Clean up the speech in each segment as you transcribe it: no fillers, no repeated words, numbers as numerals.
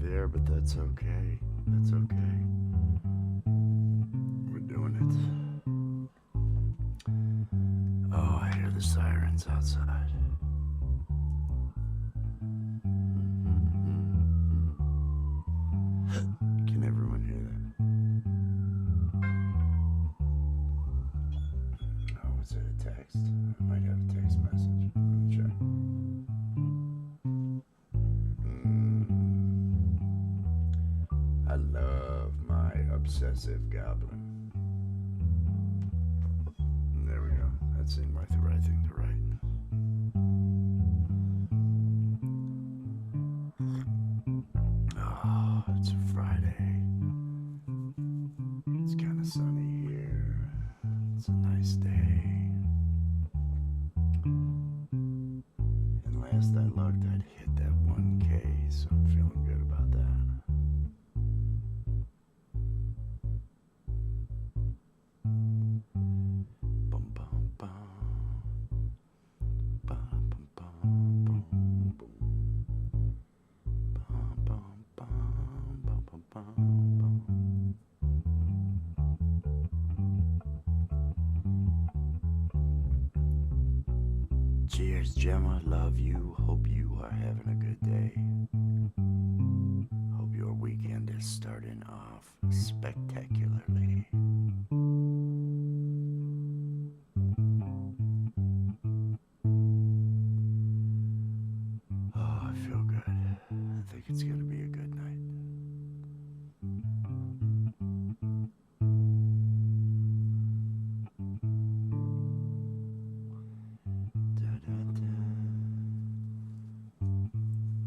the air, but that's okay. That's okay. We're doing it. Oh, I hear the sirens outside. Can everyone hear that? Oh, was it a text? I might have a text message. Let me check. I love my obsessive goblin. There we go. That seemed like the right thing to write. Oh, it's a Friday. It's kind of sunny here. It's a nice day. And last I looked, I'd hit that 1K, so I'm feeling good about that. Bum, bum, bum. Bum, bum, bum, bum, bum. Bum, bum, bum, bum, bum, bum, bum. Cheers, Gemma. Love you. Hope you are having a good day. Hope your weekend is starting off spectacularly. Oh, I feel good. I think it's going to be a good night.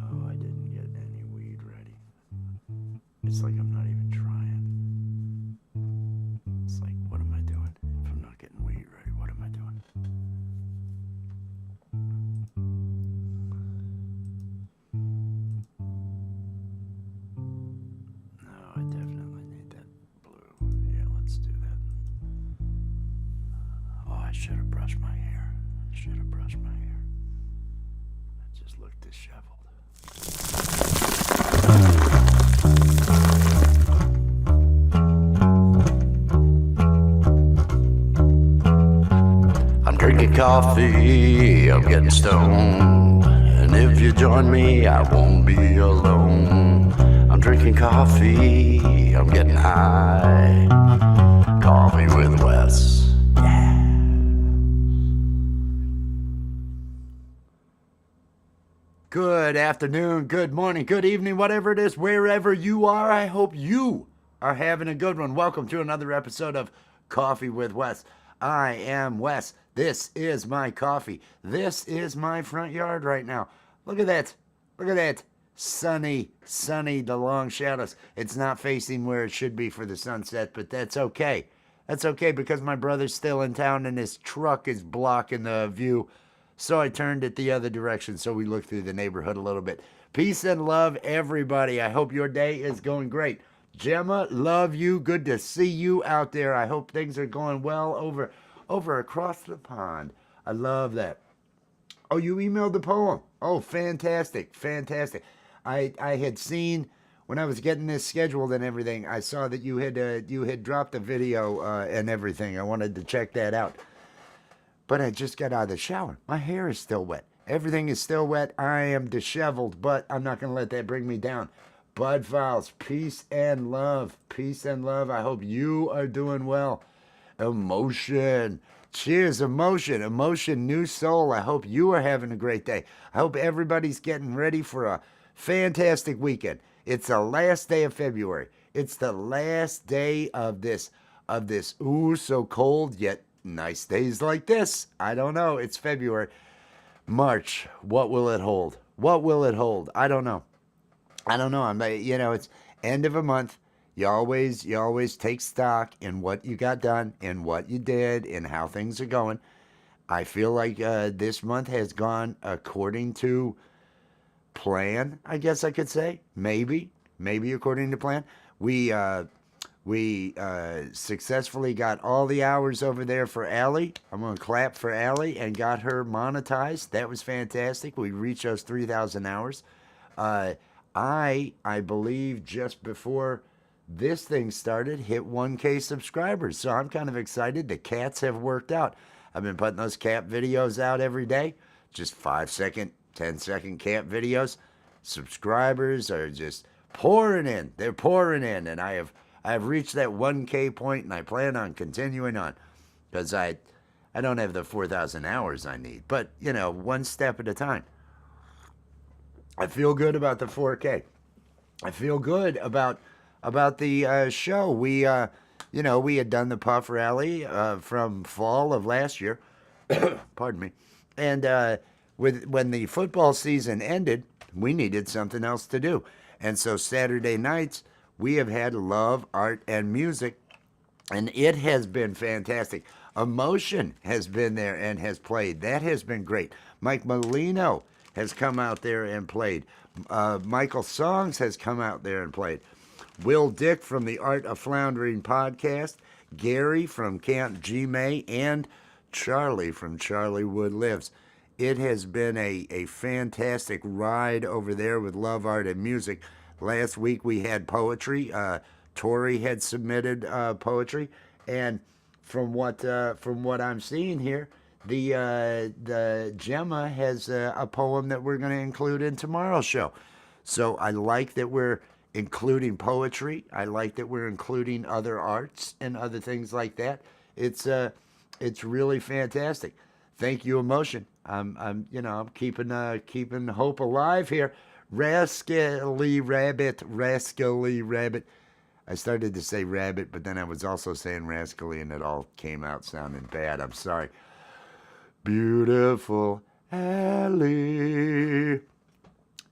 Oh, I didn't get any weed ready. It's like I'm not even trying. It's like, what am I doing? If I'm not getting weed ready, what am I doing? No, I definitely need that blue. Yeah, let's do that. Oh, I should have brushed my hair. I just looked disheveled. I'm drinking coffee, I'm getting stoned. And if you join me, I won't be alone. I'm drinking coffee, I'm getting high. Coffee with Wes. Good afternoon, good morning, good evening, whatever it is, wherever you are. I hope you are having a good one. Welcome to another episode of Coffee with Wes. I am Wes. This is my coffee. This is my front yard right now. Look at that. Look at that. Sunny, the long shadows. It's not facing where it should be for the sunset, but that's okay. That's okay because my brother's still in town and his truck is blocking the view. So I turned it the other direction so we look through the neighborhood a little bit. Peace and love, everybody. I hope your day is going great. Gemma, love you. Good to see you out there. I hope things are going well over across the pond. I love that. Oh, you emailed the poem. Oh, fantastic. I had seen when I was getting this scheduled and everything, I saw that you had dropped the video and everything. I wanted to check that out. But I just got out of the shower. My hair is still wet. Everything is still wet. I am disheveled, but I'm not going to let that bring me down. Bud Files, peace and love. Peace and love. I hope you are doing well. Emotion. Cheers, emotion. Emotion, new soul. I hope you are having a great day. I hope everybody's getting ready for a fantastic weekend. It's the last day of February. It's the last day of this, ooh, so cold yet nice days like this. I don't know. It's February. March. What will it hold? What will it hold? I don't know. It's end of a month. You always take stock in what you got done, in what you did, in how things are going. I feel like this month has gone according to plan, I guess I could say. Maybe according to plan. We successfully got all the hours over there for Allie. I'm going to clap for Allie and got her monetized. That was fantastic. We reached those 3,000 hours. I believe just before this thing started, hit 1K subscribers. So I'm kind of excited. The cats have worked out. I've been putting those cat videos out every day, just 5 second, 10-second cat videos. Subscribers are just pouring in. They're pouring in, and I have reached that 1K point, and I plan on continuing on because I don't have the 4,000 hours I need, but one step at a time. I feel good about the 4K. I feel good about the show. We had done the Puff Rally from fall of last year. Pardon me. And when the football season ended, we needed something else to do. And so Saturday nights, we have had love, art, and music, and it has been fantastic. Emotion has been there and has played. That has been great. Mike Molino has come out there and played. Michael Songs has come out there and played. Will Dick from the Art of Floundering podcast, Gary from Camp G-May, and Charlie from Charlie Wood Lives. It has been a fantastic ride over there with love, art, and music. Last week we had poetry. Tori had submitted poetry, and from what I'm seeing here, the Gemma has a poem that we're going to include in tomorrow's show. So I like that we're including poetry. I like that we're including other arts and other things like that. It's really fantastic. Thank you, Emotion. I'm keeping hope alive here. Rascally Rabbit. I started to say rabbit, but then I was also saying rascally, and it all came out sounding bad. I'm sorry. Beautiful Allie.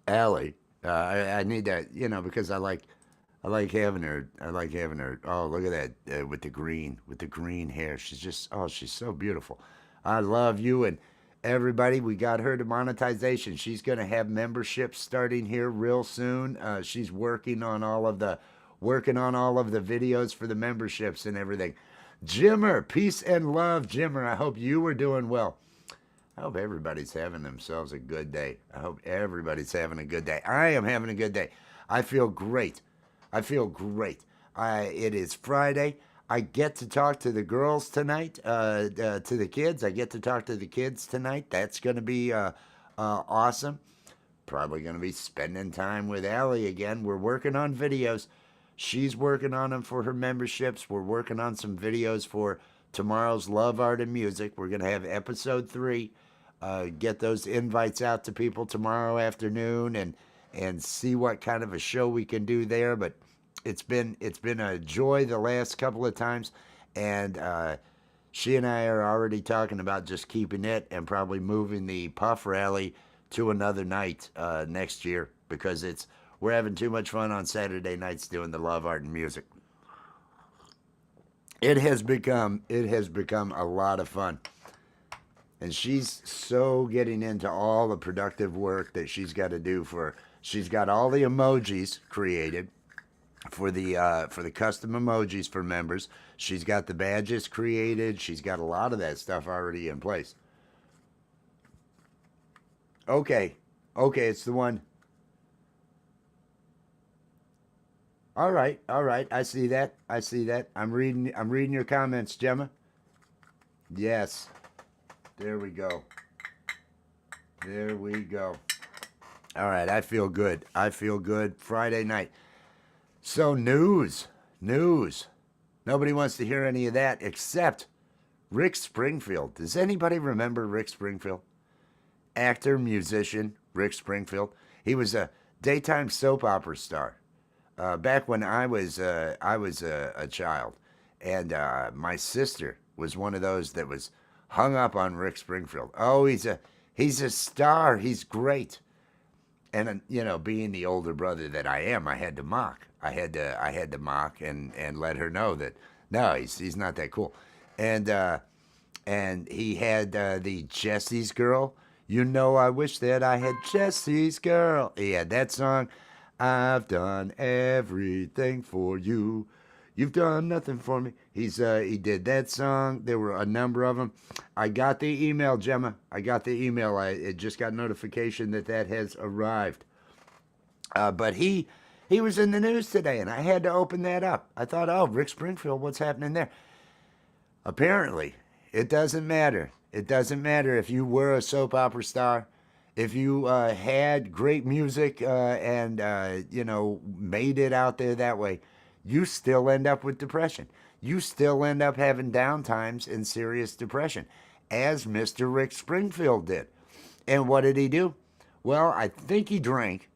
Allie. I need that, because I like having her. I like having her. Oh, look at that with the green hair. She's so beautiful. I love you and everybody. We got her to monetization. She's going to have memberships starting here real soon. She's working on all of the videos for the memberships and everything. Jimmer, peace and love, Jimmer. I hope you were doing well. I hope everybody's having themselves a good day. I hope everybody's having a good day. I am having a good day. I feel great. It is Friday. I get to talk to the girls tonight, to the kids. I get to talk to the kids tonight. That's going to be awesome. Probably going to be spending time with Allie again. We're working on videos. She's working on them for her memberships. We're working on some videos for tomorrow's Love, Art, and Music. We're going to have episode 3. Get those invites out to people tomorrow afternoon and see what kind of a show we can do there. But it's been a joy the last couple of times, and she and I are already talking about just keeping it and probably moving the Puff Rally to another night next year, because we're having too much fun on Saturday nights doing the Love, Art, and Music. It has become a lot of fun. And she's so getting into all the productive work that she's got to do she's got all the emojis created for the custom emojis for members. She's got the badges created. She's got a lot of that stuff already in place. Okay, it's the one. All right. I see that. I'm reading your comments, Gemma. Yes. There we go. All right, I feel good. Friday night. So news. Nobody wants to hear any of that except Rick Springfield. Does anybody remember Rick Springfield? Actor, musician, Rick Springfield. He was a daytime soap opera star. Back when I was a child, and my sister was one of those that was hung up on Rick Springfield. Oh, he's a star. He's great. And being the older brother that I am, I had to mock. I had to mock and let her know that no, he's not that cool. And he had the Jesse's Girl. I wish that I had Jesse's Girl. He had that song. I've done everything for you. You've done nothing for me. He did that song. There were a number of them. I got the email, Gemma. I got the email. It just got notification that has arrived. But he was in the news today, and I had to open that up. I thought, oh, Rick Springfield, what's happening there? Apparently, it doesn't matter. It doesn't matter if you were a soap opera star, if you had great music and made it out there that way. You still end up with depression. You still end up having downtimes and serious depression, as Mr. Rick Springfield did. And what did he do? Well, I think he drank.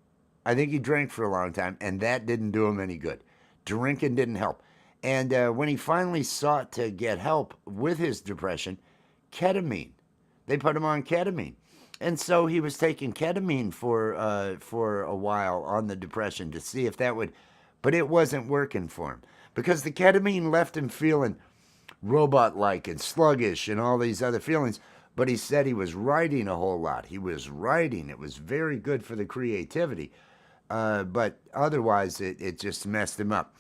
I think he drank for a long time, and that didn't do him any good. Drinking didn't help. And when he finally sought to get help with his depression, ketamine. They put him on ketamine. And so he was taking ketamine for a while on the depression to see if that would, but it wasn't working for him because the ketamine left him feeling robot-like and sluggish and all these other feelings. But he said he was writing a whole lot. He was writing. It was very good for the creativity. But otherwise, it just messed him up.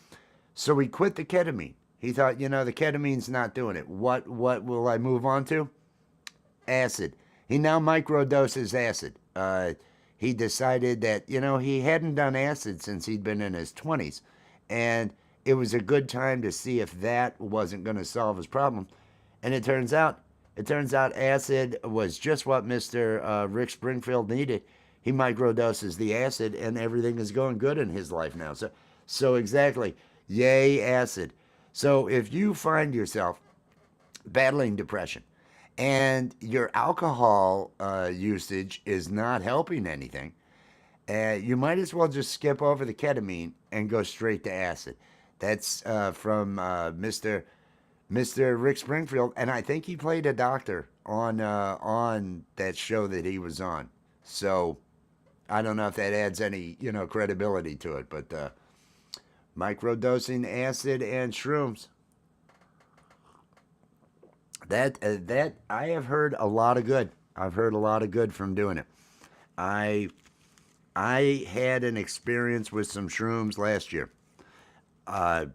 So he quit the ketamine. He thought, the ketamine's not doing it. What will I move on to? Acid. He now microdoses acid. He decided that, he hadn't done acid since he'd been in his 20s. And it was a good time to see if that wasn't going to solve his problem. And it turns out acid was just what Mr. Rick Springfield needed. He microdoses the acid, and everything is going good in his life now. So exactly, yay acid. So if you find yourself battling depression, and your alcohol usage is not helping anything, you might as well just skip over the ketamine and go straight to acid. That's from Mr. Rick Springfield, and I think he played a doctor on that show that he was on. So I don't know if that adds any credibility to it, but microdosing acid and shrooms. That I have heard a lot of good. I've heard a lot of good from doing it. I had an experience with some shrooms last year. I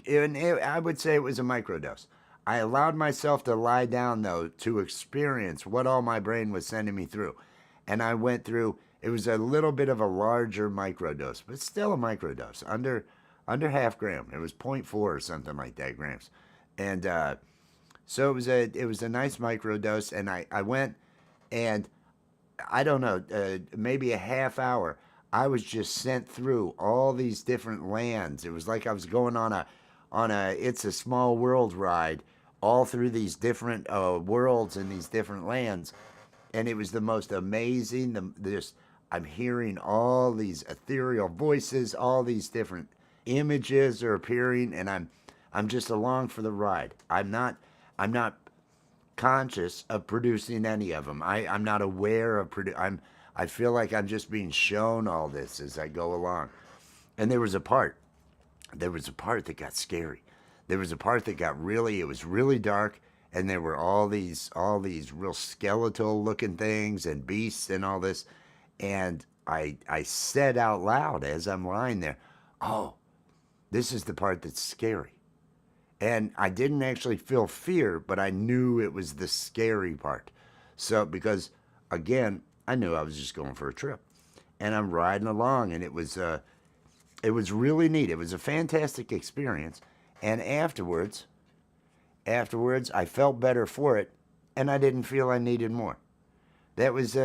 would say it was a microdose. I allowed myself to lie down, though, to experience what all my brain was sending me through. And I went through, it was a little bit of a larger microdose, but still a microdose, under half gram. It was 0.4 or something like that grams. And so it was a nice microdose, and I went, and I don't know, maybe a half hour, I was just sent through all these different lands. It was like I was going on a It's a Small World ride, all through these different worlds and these different lands, and it was the most amazing. I'm hearing all these ethereal voices, all these different images are appearing, and I'm just along for the ride. I'm not conscious of producing any of them. I'm not aware of I feel like I'm just being shown all this as I go along. And there was a part that got scary. There was a part that it was really dark, and there were all these real skeletal looking things and beasts and all this. And I said out loud as I'm lying there, oh, this is the part that's scary. And I didn't actually feel fear, but I knew it was the scary part. So, because again, I knew I was just going for a trip, and I'm riding along, and it was really neat. It was a fantastic experience. And afterwards, I felt better for it, and I didn't feel I needed more. That was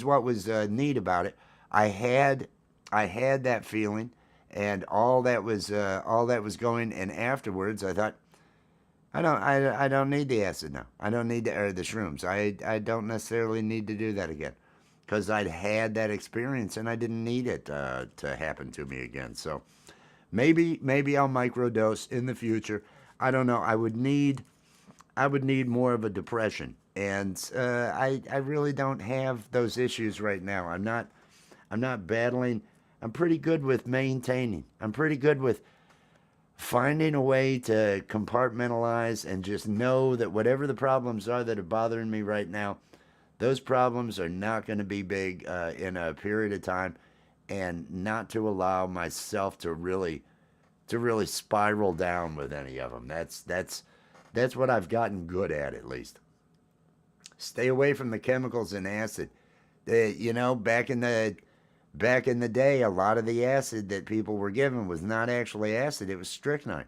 what was neat about it. I had that feeling, and all that was going. And afterwards, I thought, I don't need the acid now. I don't need the shrooms. I don't necessarily need to do that again, because I'd had that experience and I didn't need it to happen to me again. So maybe I'll microdose in the future. I don't know. I would need more of a depression, and I really don't have those issues right now. I'm not battling. I'm pretty good with maintaining. I'm pretty good with finding a way to compartmentalize and just know that whatever the problems are that are bothering me right now, those problems are not going to be big in a period of time, and not to allow myself to really spiral down with any of them. That's what I've gotten good at least. Stay away from the chemicals and acid. Back in Back in the day, a lot of the acid that people were given was not actually acid, it was strychnine.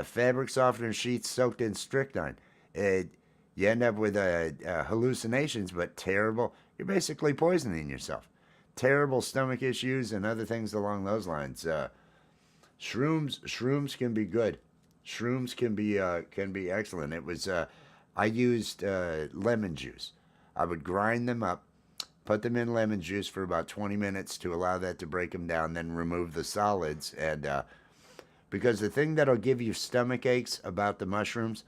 Fabric softener sheets soaked in strychnine. It, you end up with hallucinations, but terrible. You're basically poisoning yourself. Terrible stomach issues and other things along those lines. Shrooms can be good. Shrooms can be excellent. I used lemon juice. I would grind them up, put them in lemon juice for about 20 minutes to allow that to break them down, then remove the solids. And because the thing that'll give you stomach aches about the mushrooms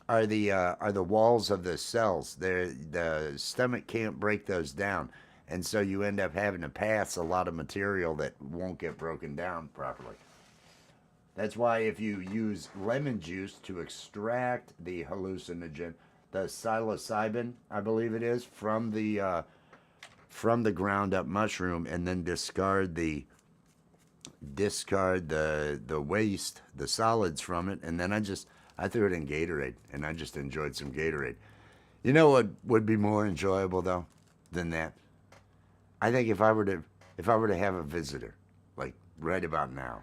are the walls of the cells. The stomach can't break those down, and so you end up having to pass a lot of material that won't get broken down properly. That's why if you use lemon juice to extract the hallucinogen, the psilocybin, I believe it is, from the ground up mushroom, and then discard the waste, the solids from it, and then I threw it in Gatorade, and I just enjoyed some Gatorade. You know what would be more enjoyable though than that? I think if I were to have a visitor, like right about now,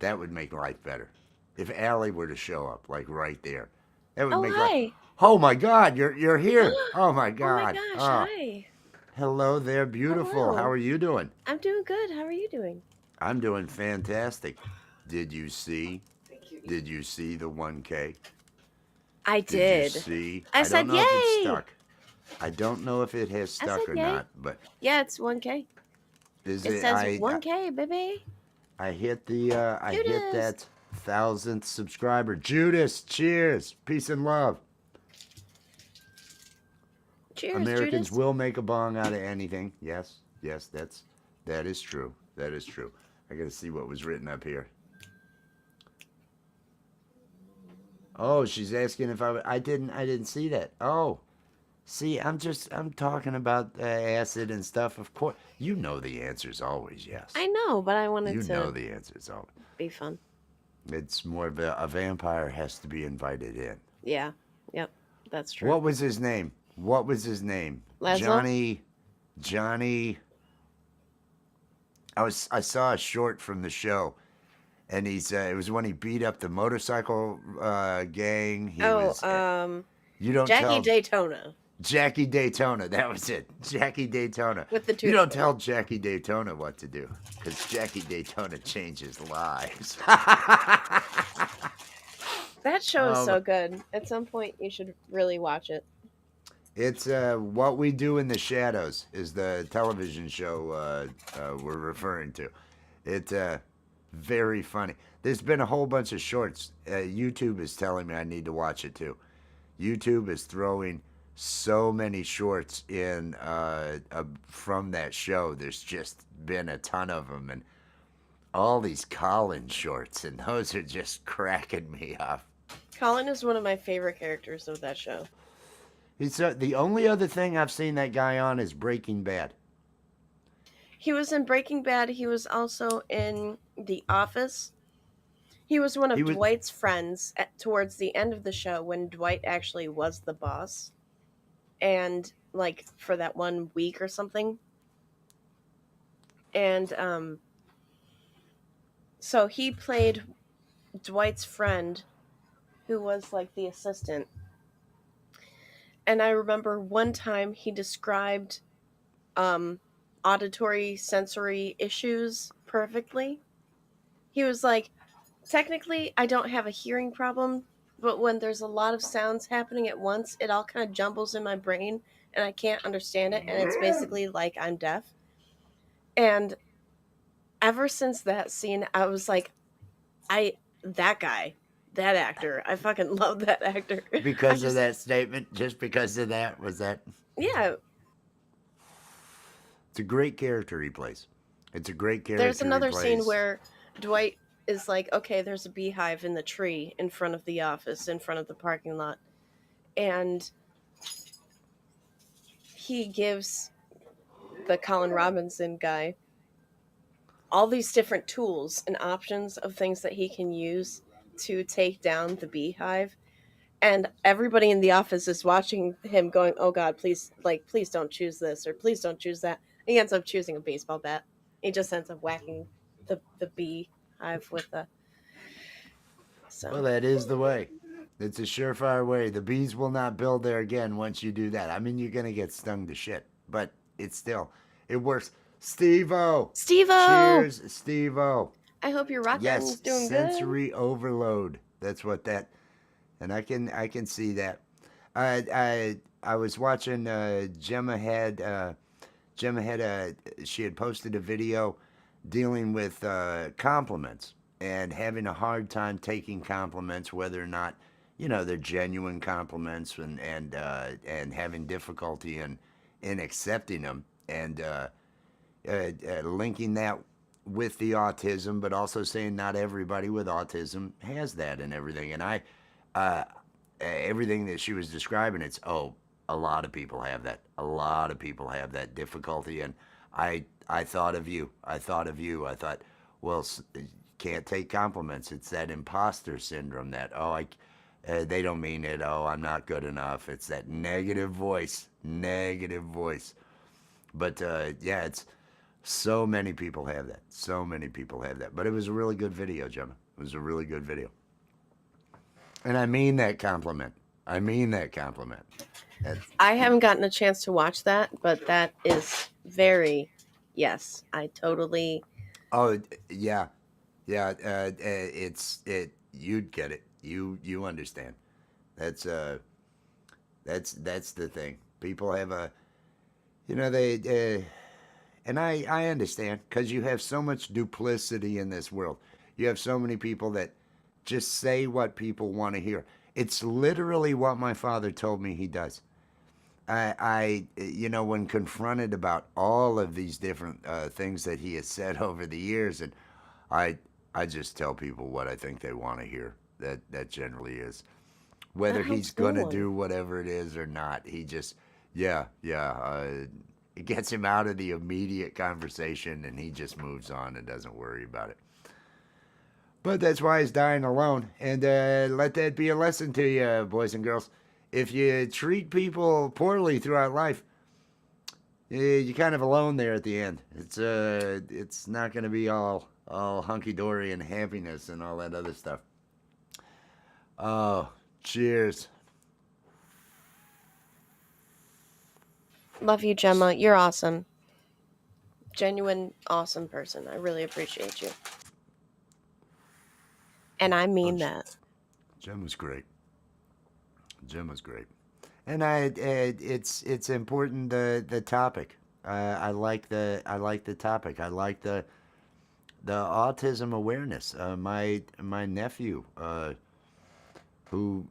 that would make life better. If Allie were to show up, like right there, that would Oh, make life. hi. Oh my God, you're here. Oh my Oh my God. gosh, Oh, hi. hello there, beautiful. How Hello. are you doing? I'm doing good. How are you doing? I'm doing fantastic. Did you see? Did you see the 1K? I Did you did. see? I I don't said know if it's yay. stuck. I don't know if it has I said stuck or yay. not, but Yeah, it's 1K. is It it? says 1K, baby. I hit Judas. that 1,000th subscriber. Judas, cheers, peace and love. Cheers, Americans Judas. will make a bong out of anything. Yes, yes, that is true. That is true. I got to see what was written up here. Oh, she's asking if I didn't see that. Oh, see, I'm talking about acid and stuff. Of course, you know the answer is always yes. I know, but I wanted You know to the answer is always. be fun. It's more of a vampire has to be invited in. Yeah. Yep. That's true. What was his name? What was his name? Laszlo? Johnny. I saw a short from the show, and it was when he beat up the motorcycle gang. He Oh, was you don't Jackie tell Daytona Jackie Daytona. That was it. Jackie Daytona. with the You don't toothpick. tell Jackie Daytona what to do, because Jackie Daytona changes lives. That show is um, so good. At some point, you should really watch it. it's What We Do in the Shadows is the television show we're referring to. It's very funny. There's been a whole bunch of shorts. YouTube is telling me I need to watch it too. YouTube is throwing so many shorts in from that show. There's just been a ton of them, and all these Colin shorts, and those are just cracking me up. Colin is one of my favorite characters of that show. He's the only other thing I've seen that guy on is Breaking Bad. He was in Breaking Bad. He was also in The Office. He was one He of was Dwight's friends towards the end of the show when Dwight actually was the boss. And, like, for that 1 week or something. And, so he played Dwight's friend, who was, like, the assistant. And I remember one time he described um, auditory sensory issues perfectly. He was like, technically, I don't have a hearing problem, but when there's a lot of sounds happening at once, it all kind of jumbles in my brain and I can't understand it. And it's basically like I'm deaf. And ever since that scene, I was like, that guy, that actor, I fucking love that actor. I because of just, that statement. Just because of that was that. yeah. It's a great character he plays. It's a great There's character he another scene plays. where Dwight is like, okay, there's a beehive in the tree in front of the office, in front of the parking lot. And he gives the Colin Robinson guy all these different tools and options of things that he can use to take down the beehive. And everybody in the office is watching him going, oh God, please, like, please don't choose this or please don't choose that. He ends up choosing a baseball bat. He just ends up whacking the bee hive with the. Well, So that is the way. It's a surefire way. The bees will not build there again once you do that. I mean, you're gonna get stung to shit, but it works. Steve-O, Steve-O, cheers, Steve-O. I hope your rock Yes, garden's doing good. sensory overload. That's what that, and I can see that. I was watching Gemma had she had posted a video dealing with compliments and having a hard time taking compliments, whether or not they're genuine compliments, and having difficulty in accepting them, and linking that with the autism, but also saying not everybody with autism has that and everything. And uh, everything that she was describing, a lot of people have that. A lot of people have that difficulty, and I thought of you. I thought of you. I thought, well, can't take compliments. It's that imposter syndrome. That they don't mean it. Oh, I'm not good enough. It's that negative voice. Negative voice. But yeah, it's so many people have that. So many people have that. But it was a really good video, Gemma. It was a really good video. And I mean that compliment. I mean that compliment. I haven't gotten a chance to watch that, but that is very, yes, I totally. Oh yeah, yeah. You'd get it. You understand. That's that's the thing. People have they and I understand because you have so much duplicity in this world. You have so many people that just say what people want to hear. It's literally what my father told me he does. When confronted about all of these different things that he has said over the years, and I, I just tell people what I think they want to hear. That generally is That whether helps he's no gonna one. do whatever it is or not. He just, yeah, yeah. It gets him out of the immediate conversation, and he just moves on and doesn't worry about it. But that's why he's dying alone. And let that be a lesson to you, boys and girls. If you treat people poorly throughout life, you're kind of alone there at the end. It's not going to be all hunky dory and happiness and all that other stuff. Oh, cheers. Love you, Gemma. You're awesome. Genuine, awesome person. I really appreciate you. And I Oh, mean that. Jim was great. Jim was great. And it's important the topic. I like the topic. I like the autism awareness. My nephew, who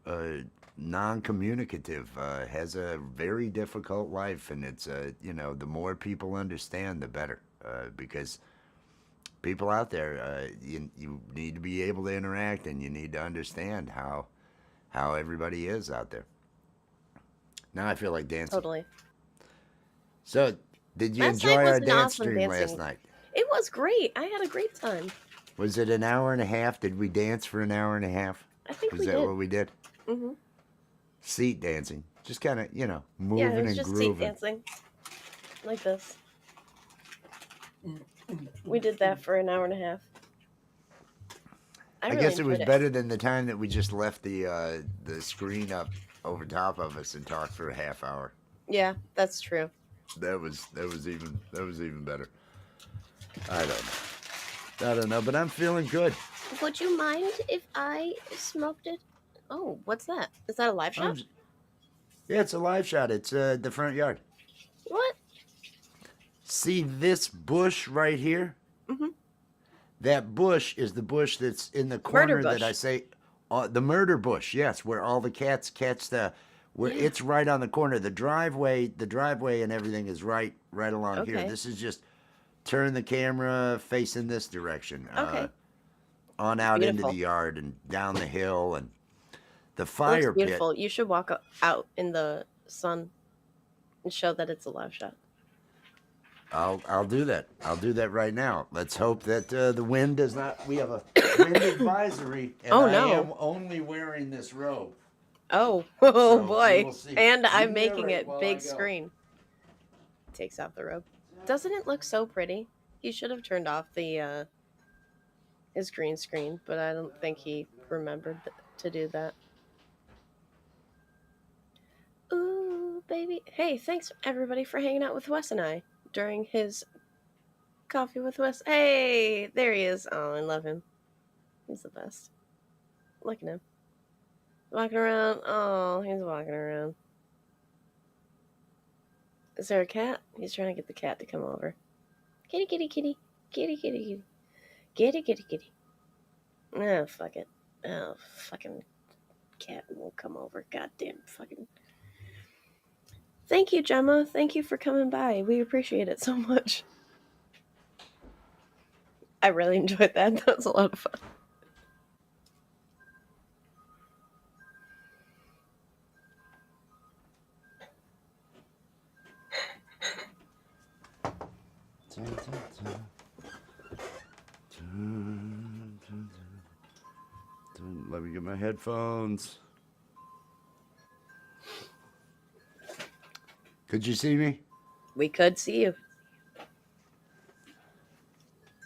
non-communicative, has a very difficult life, and it's the more people understand, the better, because people out there, you need to be able to interact, and you need to understand how everybody is out there. Now I feel like dancing. Totally. So, did you Last night enjoy was our an dance awesome stream last dancing. night? It was great. I had a great time. Was it an hour and a half? Did we dance for an hour and a half? I think Was we that did. what we did? Hmm. Seat dancing. Just kind of, Yeah, it moving was and just seat grooving. dancing. Like this. We did that for an hour and a half. I I really guess it was enjoyed it. better than the time that we just left the screen up over top of us and talked for a half hour. Yeah, that's true. That was even better. I don't know. I don't know, but I'm feeling good. Would you mind if I smoked it? Oh, what's that? Is that a live I'm shot? Yeah, it's a live shot. It's the front yard. What? See this bush right here? Hmm. That bush is the bush that's in the Murder corner that I bush. say, the murder bush. Yes, where all the cats catch where Yeah. it's right on the corner. The driveway and everything is right along here. Okay. This is just turn the camera facing this direction, Okay. on out into the Beautiful. yard and down the hill and the It looks fire pit. beautiful. You should walk out in the sun and show that it's a live shot. I'll do that. I'll do that right now. Let's hope that the wind does not. We have a wind advisory, and Oh I am no. only wearing this robe, Oh, oh so we boy. will see. And You I'm making narrate it while I big go. screen. Takes off the robe. Doesn't it look so pretty? He should have turned off the his green screen, but I don't think he remembered to do that. Ooh, baby. Hey, thanks everybody for hanging out with Wes and I during his Coffee with Wes. Hey, there he is. Oh, I love him. He's the best. Look at him. Walking around. Oh, he's walking around. Is there a cat? He's trying to get the cat to come over. Kitty, kitty, kitty. Kitty, kitty, kitty. Kitty, kitty, kitty. Oh, fuck it. Oh, fucking cat won't come over. Goddamn fucking. Thank you, Gemma. Thank you for coming by. We appreciate it so much. I really enjoyed that. That was a lot of fun. Let me get my headphones. Could you see me? We could see you.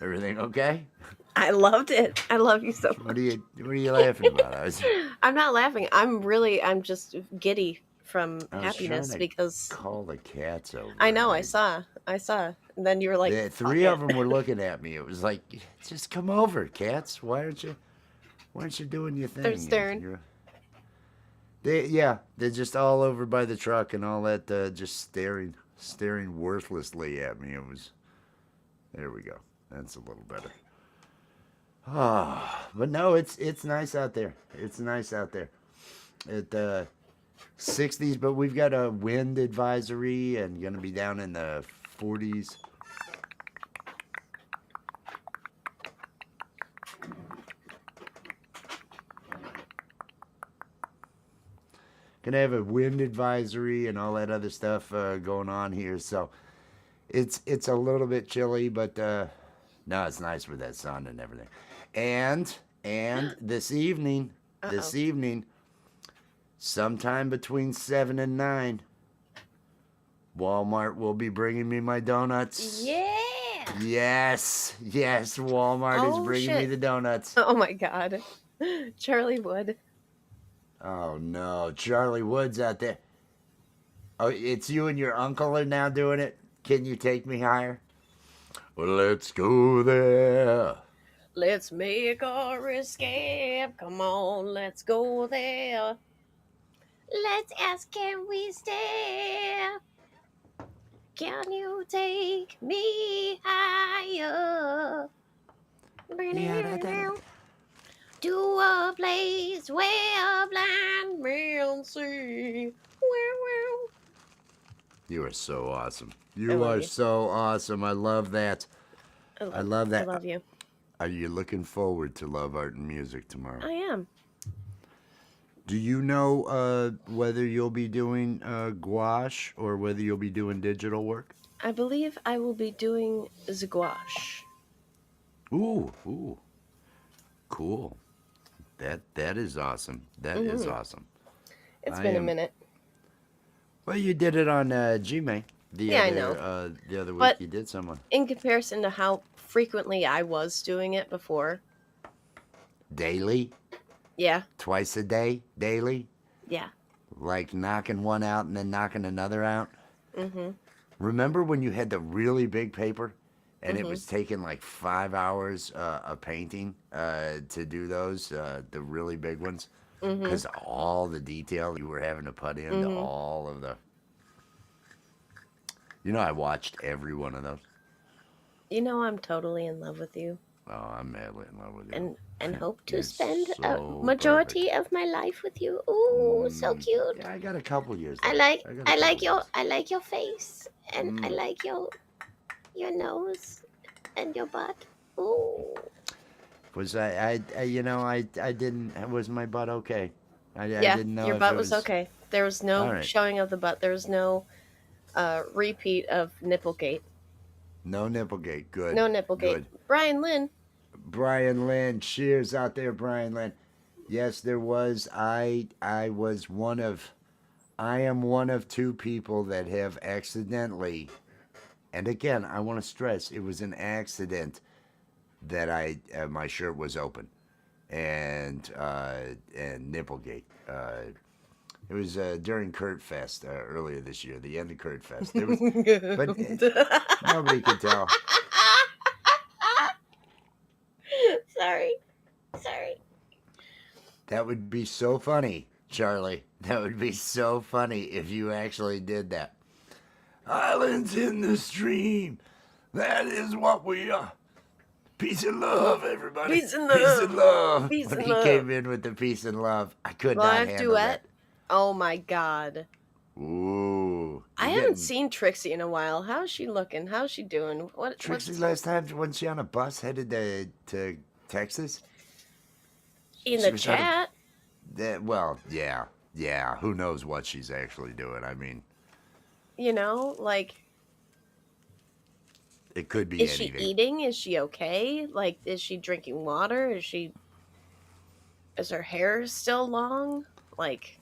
Everything okay? I loved it. I love you so much. What are you laughing about? I'm not laughing. I'm just giddy from happiness because call the cats over. I know. I saw. And then you were like, yeah, three of them were looking at me. It was like, just come over, cats. Why aren't you doing your thing? They're staring. They're just all over by the truck and all that, just staring worthlessly at me. It was. There we go. That's a little better. Ah, but no, it's nice out there. It's nice out there. It 60s, but we've got a wind advisory and gonna be down in the 40s. Gonna have a wind advisory and all that other stuff going on here, so it's a little bit chilly, but no, it's nice with that sun and everything. And this evening, sometime between 7 and 9, Walmart will be bringing me my donuts. Yeah. Yes, Walmart is bringing me the donuts. Oh my God, Charlie Wood. Oh no, Charlie Wood's out there. Oh, it's you and your uncle are now doing it? Can you take me higher? Well, let's go there. Let's make our escape. Come on, let's go there. Let's ask, can we stay? Can you take me higher? To a place where blind men see. You are so awesome. You are so awesome. I love that. I love that. I love you. Are you looking forward to Love, Art, and Music tomorrow? I am. Do you know whether you'll be doing gouache or whether you'll be doing digital work? I believe I will be doing the gouache. Ooh. Cool. That is awesome. That is awesome. It's been a minute. Well, you did it on Gmail. I know. The other week but you did someone. In comparison to how frequently I was doing it before. Daily? Yeah. Twice a day? Daily? Yeah. Like knocking one out and then knocking another out? Mm-hmm. Remember when you had the really big paper and it was taking like 5 hours of painting to do those, the really big ones? Because all the detail you were having to put into all of the... You know, I watched every one of those. You know, I'm totally in love with you. Oh, I'm madly in love with you. And hope to spend so a majority of my life with you. Ooh, so cute. Yeah, I got a couple years. I like your face, and I like your nose and your butt. Ooh. Was I didn't. Was my butt okay? I didn't know your butt was okay. There was no showing of the butt. There was no repeat of Nipplegate. No Nipplegate. Good. No Nipplegate. Good. Brian Lynn. Cheers out there, Brian Lynn. Yes, there was. I am one of 2 people that have accidentally And again, I want to stress it was an accident that my shirt was open and Nipplegate. It was during Kurt Fest earlier this year, the end of Kurt Fest. There was, but nobody could tell. Sorry. Sorry. That would be so funny, Charlie. That would be so funny if you actually did that. Islands in the stream. That is what we are. Peace and love, everybody. Peace and love. Peace and love. Peace When and he love. came in with the peace and love, I could not Live handle duet. Oh my god. that. Ooh. I haven't seen Trixie in a while. How's she looking? How's she doing? Trixie last time, wasn't she on a bus headed to Texas? In She the was on a- chat? Well, yeah. Yeah. Who knows what she's actually doing? I mean, You know, like, it could be is she anything. eating? Is she okay? Like, is she drinking water? Is her hair still long? Like,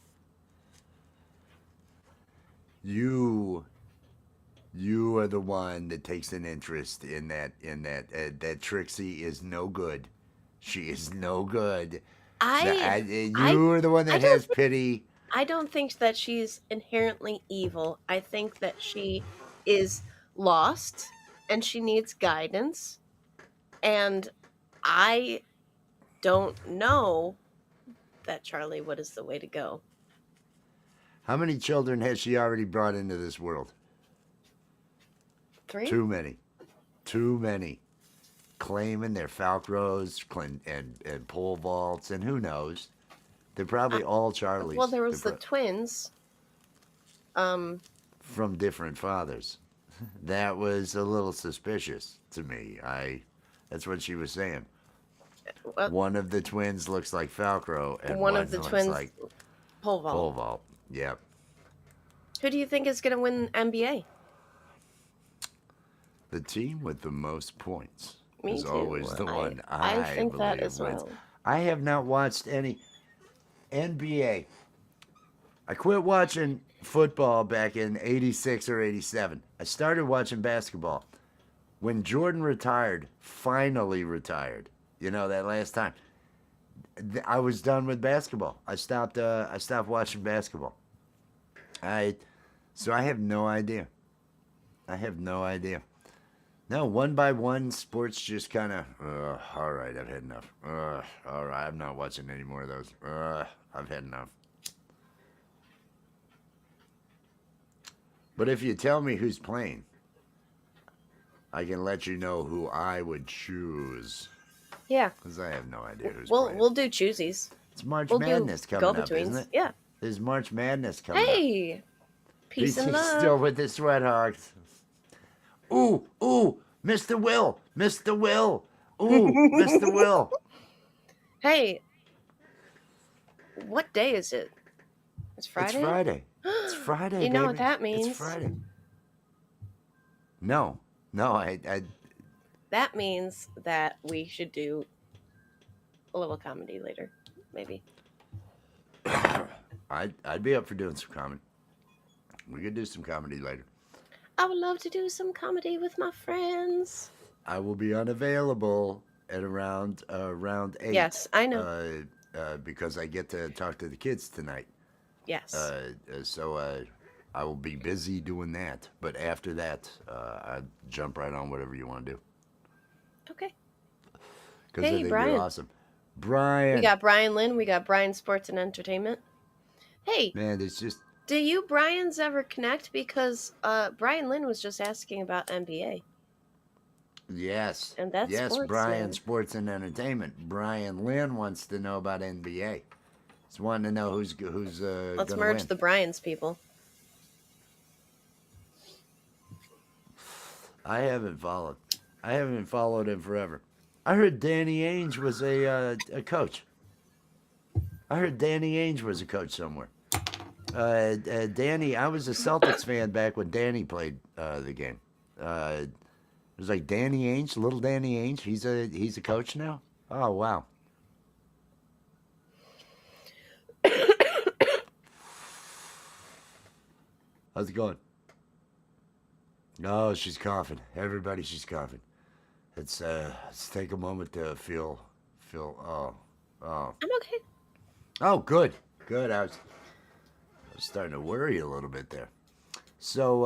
You are the one that takes an interest in that Trixie is no good. She is no good. You are the one that has pity. I don't think that she's inherently evil. I think that she is lost and she needs guidance. And I don't know that, Charlie, what is the way to go? How many children has she already brought into this world? 3? Too many. Too many. Claiming they're Falcros and pole vaults, and who knows? They're probably all Charlies. Well, there was the twins. From different fathers. That was a little suspicious to me. That's what she was saying. One of the twins looks like Falcro, and one of the looks twins like pole vault. pole vault. Yep. Who do you think is going to win NBA? The team with the most points Me is too. always the one I think that believe as wins. well. I have not watched any NBA. I quit watching football back in 86 or 87. I started watching basketball when Jordan finally retired. You know, that last time. I was done with basketball. I stopped watching basketball. So I have no idea. No, one by one, sports just kind of, all right, I've had enough. All right, I'm not watching any more of those. I've had enough. But if you tell me who's playing, I can let you know who I would choose. Yeah. Because I have no idea who's playing. We'll do choosies. It's March Madness coming up, isn't it? Yeah. There's March Madness coming up. Hey! Peace and love. Still with the Sweathogs. Ooh, Mr. Will. Ooh, Mr. Will. Hey, what day is it? It's Friday? It's Friday. It's Friday, You know baby. what that means? It's Friday. No, I That means that we should do a little comedy later, maybe. I'd be up for doing some comedy. We could do some comedy later. I would love to do some comedy with my friends. I will be unavailable at around 8. Yes, I know. Because I get to talk to the kids tonight. Yes. So I will be busy doing that. But after that, I'd jump right on whatever you want to do. Okay. Because I think Brian. you're awesome. Brian. We got Brian Lynn. We got Brian Sports and Entertainment. Hey. Man, it's just... Do you Brians ever connect? Because Brian Lynn was just asking about NBA. Yes. And that's sports, Brian man. Sports and Entertainment. Brian Lynn wants to know about NBA. He's wanting to know who's Let's gonna merge win. the Bryans, people. I haven't followed him forever. I heard Danny Ainge was a coach. I heard Danny Ainge was a coach somewhere. Danny, I was a Celtics fan back when Danny played the game. It was like Danny Ainge, little Danny Ainge. He's a coach now. Oh wow. How's it going? Oh, she's coughing. Everybody, she's coughing. Let's take a moment to feel. Oh, I'm okay. oh, good, good. I was starting to worry a little bit there. So,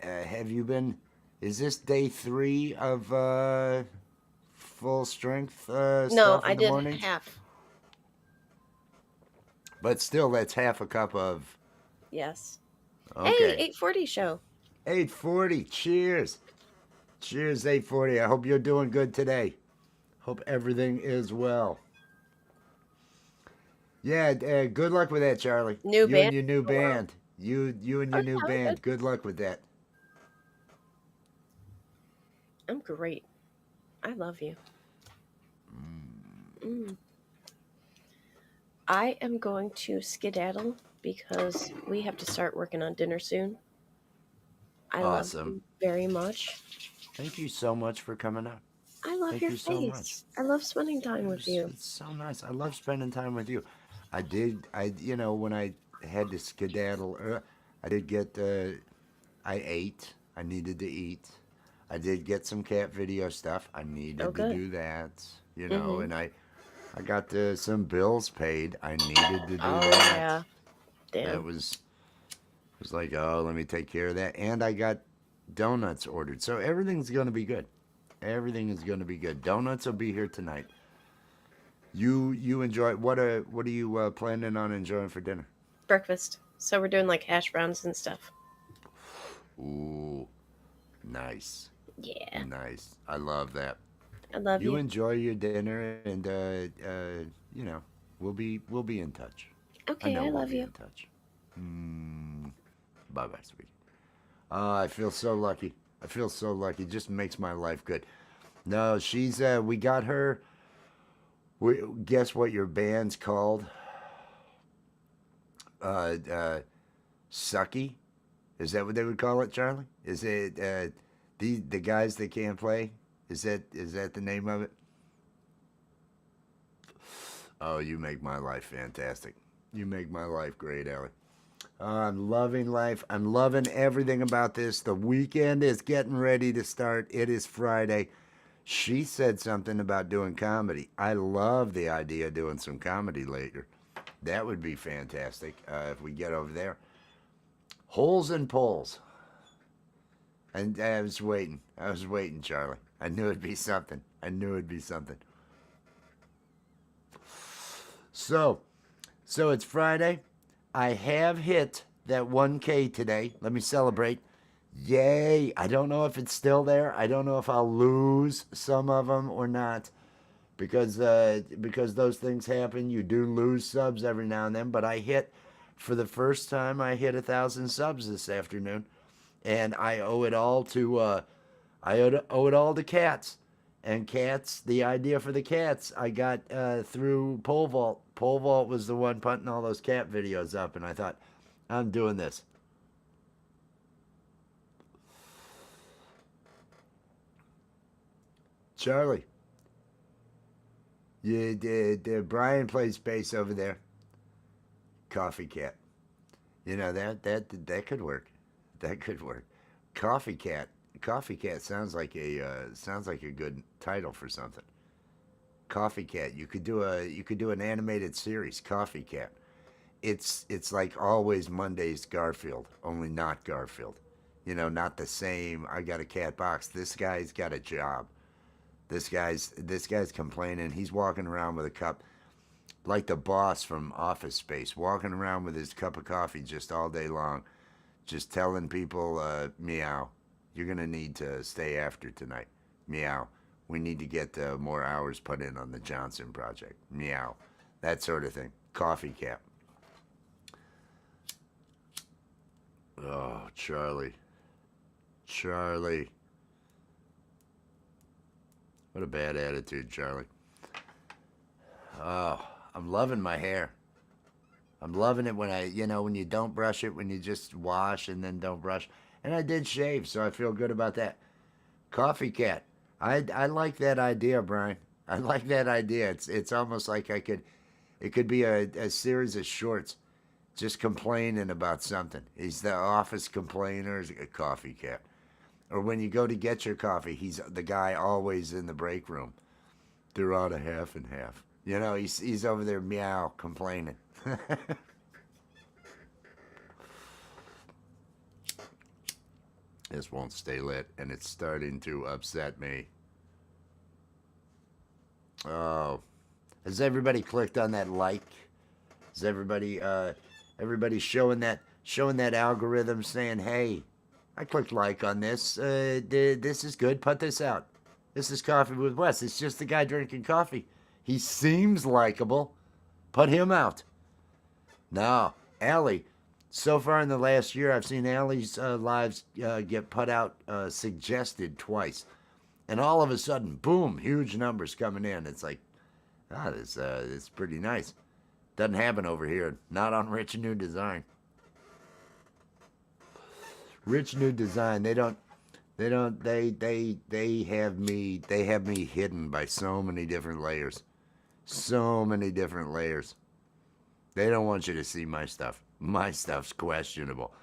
have you been? Is this day three of full strength No, stuff I in the did mornings? half. But still, that's half a cup of. Yes. Hey, Okay, 8:40 show. 8:40. Cheers, cheers, 8:40. I hope you're doing good today. Hope everything is well. Yeah, good luck with that, Charlie. New You and band. your new Oh, wow. band. You and Oh your new yeah, I'm good. band. Good luck with that. I'm great. I love you. Mm. I am going to skedaddle because we have to start working on dinner soon. I love Awesome. you very much. Thank you so much for coming out. I love Thank your you so much. face. I love spending time with you. It's so nice. I love spending time with you. I did. When I had to skedaddle, I did get. I ate. I needed to eat. I did get some cat video stuff. I Oh, needed to good. do that. Mm-hmm. And I got some bills paid. I needed to do Oh that. yeah. That Damn. was like, oh, let me take care of that. And I got donuts ordered. So everything's going to be good. Everything is going to be good. Donuts will be here tonight. You enjoy what are you planning on enjoying for dinner? Breakfast. So we're doing like hash browns and stuff. Ooh, nice. Yeah. Nice. I love that. I love You you. enjoy your dinner and we'll be in touch. I Okay, know I we'll love be you. in touch. Mm, bye bye, sweetie. I feel so lucky. I feel so lucky. It just makes my life good. No, she's we got her. Guess what your band's called? Uh, uh, Sucky. Is that what they would call it, Charlie? Is it the guys that can't play? Is that the name of it? Oh, you make my life fantastic. You make my life great, Ellie. I'm loving life. I'm loving everything about this. The weekend is getting ready to start. It is Friday. She said something about doing comedy. I love the idea of doing some comedy later. That would be fantastic if we get over there. Holes and poles. And I was waiting. I was waiting, Charlie. I knew it'd be something. I knew it'd be something. So, so it's Friday. I have hit that 1K today. Let me celebrate. Yay. I don't know if it's still there. I don't know if I'll lose some of them or not because those things happen. You do lose subs every now and then, but I hit for the first time I hit 1,000 subs this afternoon and I owe it all to owe it all to cats. And cats, the idea for the cats, I got through Pole Vault. Pole Vault was the one putting all those cat videos up, and I thought, I'm doing this. Charlie, Brian plays bass over there. Coffee Cat. That could work. That could work. Coffee Cat. Coffee Cat sounds like a good title for something. Coffee Cat. You could do an animated series. Coffee Cat. It's like always Monday's Garfield, only not Garfield. Not the same. I got a cat box. This guy's got a job. This guy's complaining. He's walking around with a cup like the boss from Office Space, walking around with his cup of coffee just all day long, just telling people, meow, you're gonna need to stay after tonight. Meow. We need to get more hours put in on the Johnson project. Meow. That sort of thing. Coffee Cap. Oh, Charlie. Charlie. What a bad attitude, Charlie. Oh, I'm loving my hair. I'm loving it when when you don't brush it, when you just wash and then don't brush. And I did shave, so I feel good about that. Coffee cat. I like that idea, Brian. I like that idea. It's almost like it could be a series of shorts just complaining about something. He's the office complainer, a coffee cat. Or when you go to get your coffee, he's the guy always in the break room. They're out a half and half. You know, he's over there meow complaining. This won't stay lit, and it's starting to upset me. Oh, has everybody clicked on that like? Is everybody showing that algorithm saying, "Hey, I clicked like on this. This is good. Put this out. This is Coffee with Wes. It's just the guy drinking coffee. He seems likable. Put him out." No, Allie. So far in the last year, I've seen Allie's lives get put out suggested twice, and all of a sudden, boom, huge numbers coming in. It's like, this it's pretty nice. Doesn't happen over here. Not on Rich New Design. Rich New Design. They have me hidden by so many different layers. So many different layers. They don't want you to see my stuff. My stuff's questionable.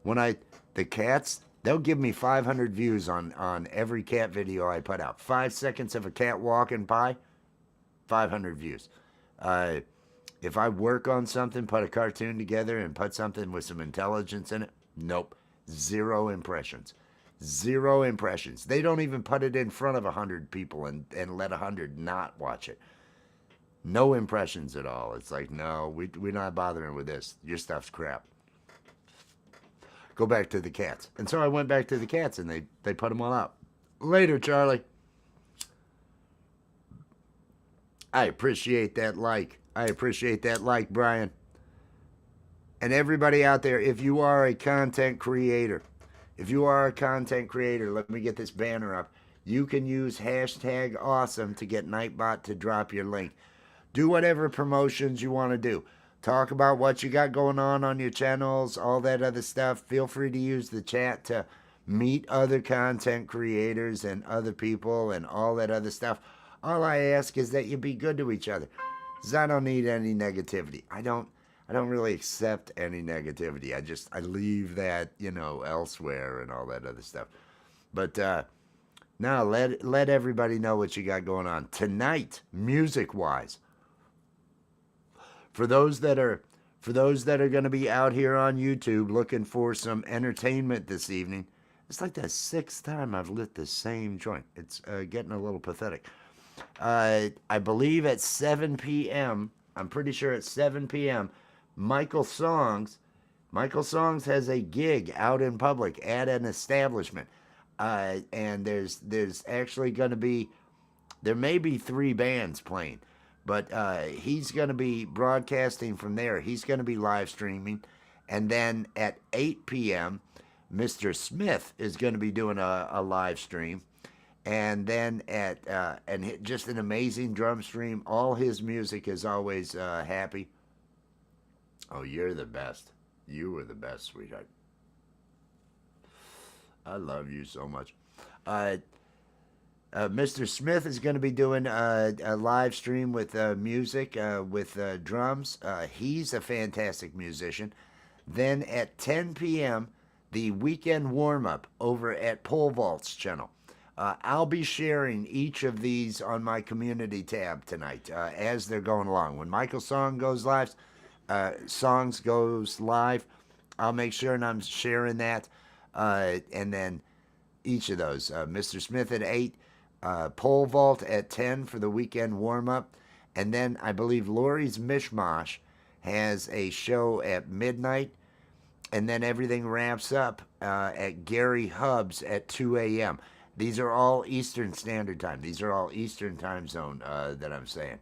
The cats, they'll give me 500 views on every cat video I put out. 5 seconds of a cat walking by, 500 views. If I work on something, put a cartoon together and put something with some intelligence in it, nope. 0 impressions. 0 impressions. They don't even put it in front of 100 people and let 100 not watch it. No impressions at all. It's like, no, we're not bothering with this. Your stuff's crap. Go back to the cats. And so I went back to the cats, and they put them all out. Later, Charlie. I appreciate that like. I appreciate that like, Brian. And everybody out there, if you are a content creator, let me get this banner up. You can use hashtag awesome to get Nightbot to drop your link. Do whatever promotions you want to do. Talk about what you got going on your channels, all that other stuff. Feel free to use the chat to meet other content creators and other people and all that other stuff. All I ask is that you be good to each other, because I don't need any negativity. I don't really accept any negativity. I leave that, elsewhere and all that other stuff. But now let everybody know what you got going on tonight, music-wise. For those that are going to be out here on YouTube looking for some entertainment this evening, it's like the 6th time I've lit the same joint. It's getting a little pathetic. I believe at 7 p.m., I'm pretty sure at 7 p.m., Michael Songs has a gig out in public at an establishment. And there's actually going to be, there may be 3 bands playing. But he's going to be broadcasting from there. He's going to be live streaming. And then at 8 p.m., Mr. Smith is going to be doing a live stream. And then just an amazing drum stream. All his music is always happy. Oh, you're the best. You were the best, sweetheart. I love you so much. Mr. Smith is going to be doing a live stream with music, with drums. He's a fantastic musician. Then at 10 p.m., the weekend warm-up over at Pole Vault's channel. I'll be sharing each of these on my community tab tonight as they're going along. When Michael's songs goes live, I'll make sure and I'm sharing that. And then each of those, Mr. Smith at 8, Pole Vault at 10 for the weekend warm-up. And then I believe Lori's Mishmash has a show at midnight. And then everything ramps up at Gary Hubbs at 2 a.m. These are all Eastern Standard Time. These are all Eastern Time Zone that I'm saying.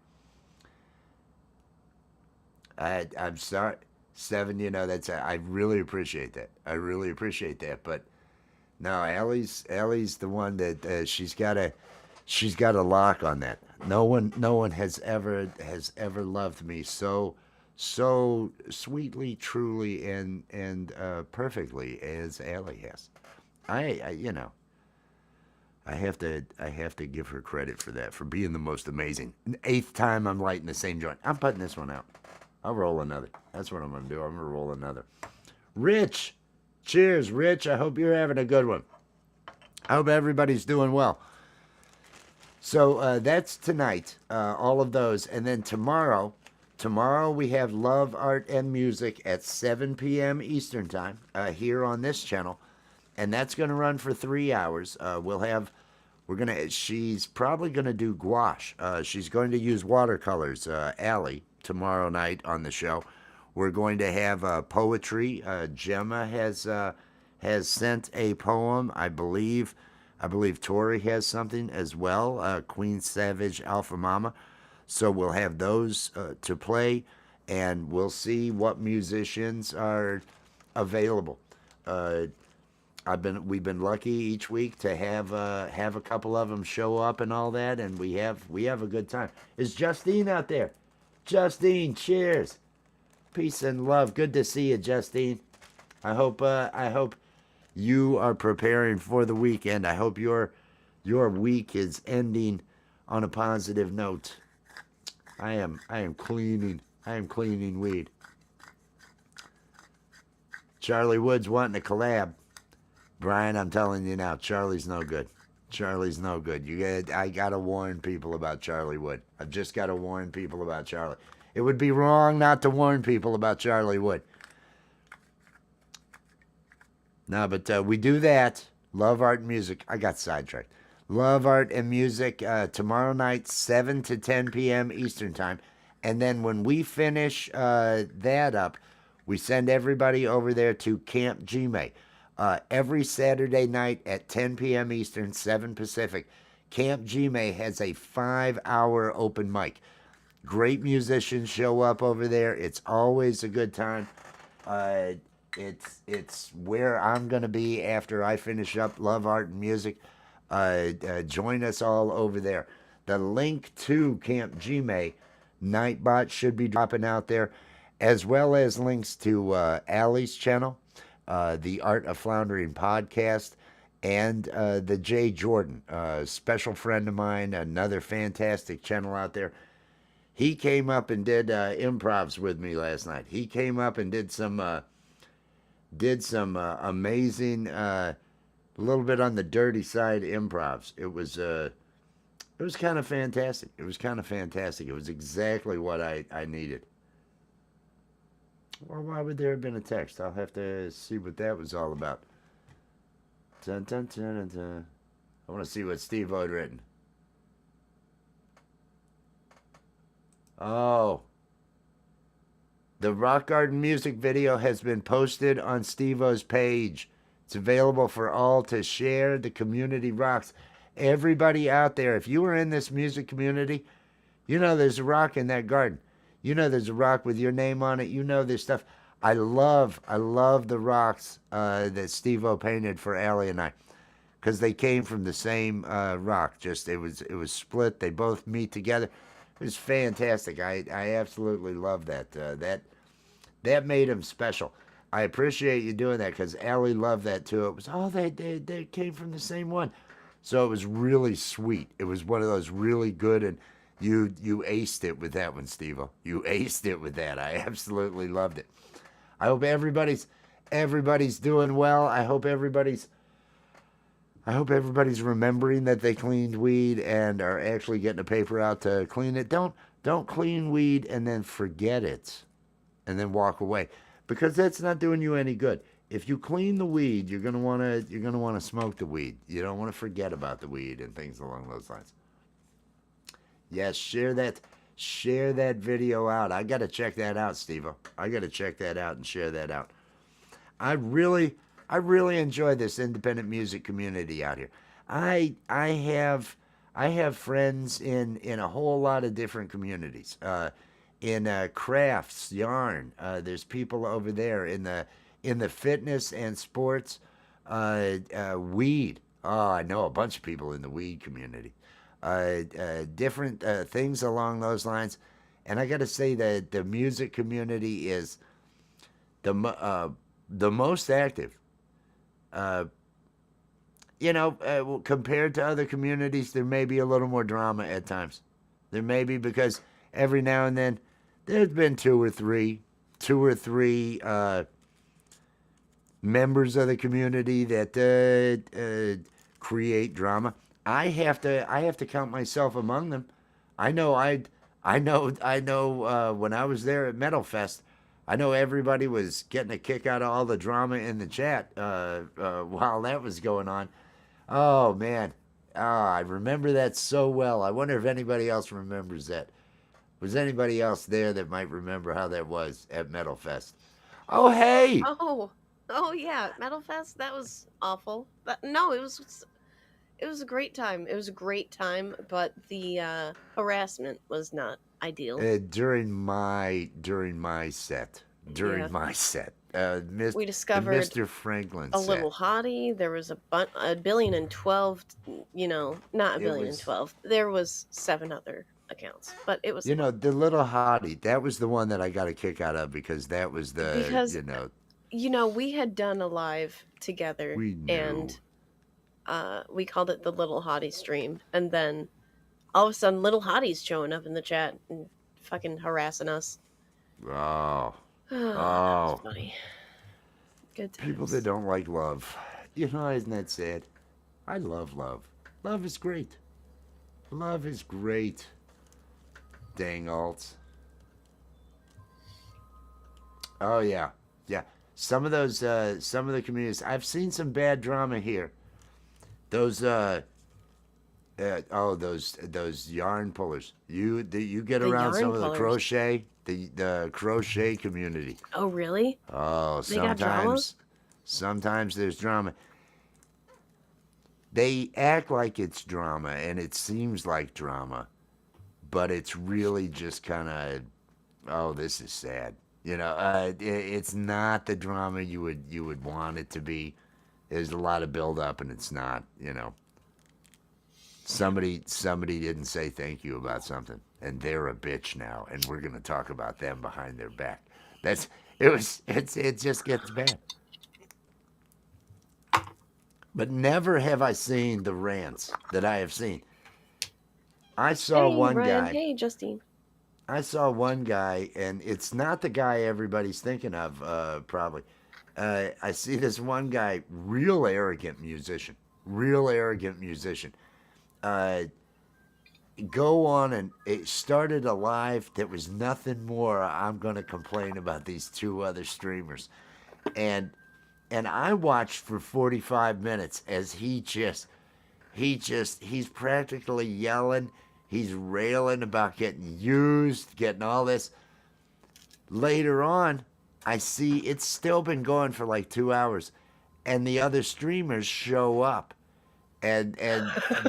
I'm sorry. 7, I really appreciate that. I really appreciate that. But no, Allie's the one that she's got a lock on that. No one has ever loved me so sweetly, truly, and perfectly as Allie has. I have to give her credit for that, for being the most amazing. 8th time I'm lighting the same joint. I'm putting this one out. I'll roll another. That's what I'm going to do. I'm going to roll another. Rich. Cheers, Rich. I hope you're having a good one. I hope everybody's doing well. So that's tonight, all of those. And then tomorrow we have Love, Art, and Music at 7 p.m. Eastern Time here on this channel. And that's going to run for 3 hours. She's probably going to do gouache. She's going to use watercolors, Allie, tomorrow night on the show. We're going to have poetry. Gemma has sent a poem, I believe Tori has something as well, Queen Savage Alpha Mama. So we'll have those to play, and we'll see what musicians are available. We've been lucky each week to have a couple of them show up and all that, and we have a good time. Is Justine out there? Justine, cheers, peace and love. Good to see you, Justine. I hope you are preparing for the weekend. I hope your week is ending on a positive note. I am cleaning. I am cleaning weed. Charlie Wood's wanting to collab. Brian, I'm telling you now, Charlie's no good. Charlie's no good. I gotta warn people about Charlie Wood. I've just gotta warn people about Charlie. It would be wrong not to warn people about Charlie Wood. No, but we do that. Love, Art, and Music. I got sidetracked. Love, Art, and Music tomorrow night, 7 to 10 p.m. Eastern Time. And then when we finish that up, we send everybody over there to Camp Gmail. Every Saturday night at 10 p.m. Eastern, 7 Pacific, Camp Gmail has a 5-hour open mic. Great musicians show up over there. It's always a good time. It's where I'm going to be after I finish up Love, Art, and Music. Join us all over there. The link to Camp Gmail, Nightbot, should be dropping out there, as well as links to Allie's channel, the Art of Floundering podcast, and the Jay Jordan, special friend of mine, another fantastic channel out there. He came up and did improvs with me last night. He came up and did some amazing, a little bit on the dirty side improvs. It was kind of fantastic. It was kind of fantastic. It was exactly what I needed. Well, why would there have been a text? I'll have to see what that was all about. Dun, dun, dun, dun, dun. I want to see what Steve-O had written. Oh. The Rock Garden music video has been posted on Steve-O's page. It's available for all to share. The community rocks. Everybody out there, if you are in this music community, you know there's a rock in that garden. You know there's a rock with your name on it. You know this stuff. I love the rocks that Steve-O painted for Allie and I, because they came from the same rock. Just it was split. They both meet together. It was fantastic. I absolutely love that. That made him special. I appreciate you doing that, because Allie loved that too. It was, they came from the same one. So it was really sweet. It was one of those really good, and you aced it with that one, Steve-O. You aced it with that. I absolutely loved it. I hope everybody's doing well. I hope everybody's remembering that they cleaned weed and are actually getting a paper out to clean it. Don't clean weed and then forget it and then walk away, because that's not doing you any good. If you clean the weed, you're gonna wanna smoke the weed. You don't want to forget about the weed and things along those lines. Yes, share that video out. I gotta check that out, Steve-O. I gotta check that out and share that out. I really enjoy this independent music community out here. I have friends in a whole lot of different communities. In crafts, yarn. There's people over there in the fitness and sports, weed. Oh, I know a bunch of people in the weed community. Different things along those lines. And I got to say that the music community is the most active. Compared to other communities, there may be a little more drama at times. There may be, because every now and then there's been two or three members of the community that create drama. I have to count myself among them. I know I know when I was there at Metal Fest, I know everybody was getting a kick out of all the drama in the chat while that was going on. Oh man, I remember that so well. I wonder if anybody else remembers that. Was anybody else there that might remember how that was at Metal Fest? Oh hey, Oh, oh yeah, Metal Fest. That was awful. But no, it was a great time. It was a great time, but the harassment was not ideal. during my set, Yeah, during my set, we the discovered Mr. Franklin a set. little hottie. There was a billion and 12. Not a It billion and was, 12. There was 7 other accounts, but it was fun the little hottie. That was the one that I got a kick out of because that was the, because we had done a live together, we knew. and we called it the Little Hottie stream, and then all of a sudden, Little Hottie's showing up in the chat and fucking harassing us. Oh, That was oh, funny. Good people that times. don't like love. Isn't that sad? I love love. Love is great. Love is great. Dang alts. Oh yeah, yeah. Some of the communities. I've seen some bad drama here. Those those yarn pullers. You get The around some yarn of pullers. the crochet community. Oh, really? Oh, They got drama? sometimes there's drama. They act like it's drama and it seems like drama, but it's really just kind of, oh, this is sad. It's not the drama you would want it to be. There's a lot of build up and it's not. Somebody didn't say thank you about something and they're a bitch now and we're gonna talk about them behind their back. That's it was it just gets bad. But never have I seen the rants that I have seen. I saw Hey, one Brian. guy. Hey, Justine. I saw one guy, and it's not the guy everybody's thinking of, probably. I see this one guy, real arrogant musician. Uh, Go on and it started a live that was nothing more. I'm going to complain about these two other streamers, and I watched for 45 minutes as he's practically yelling. He's railing about getting used, getting all this. Later on, I see it's still been going for like 2 hours, and the other streamers show up, and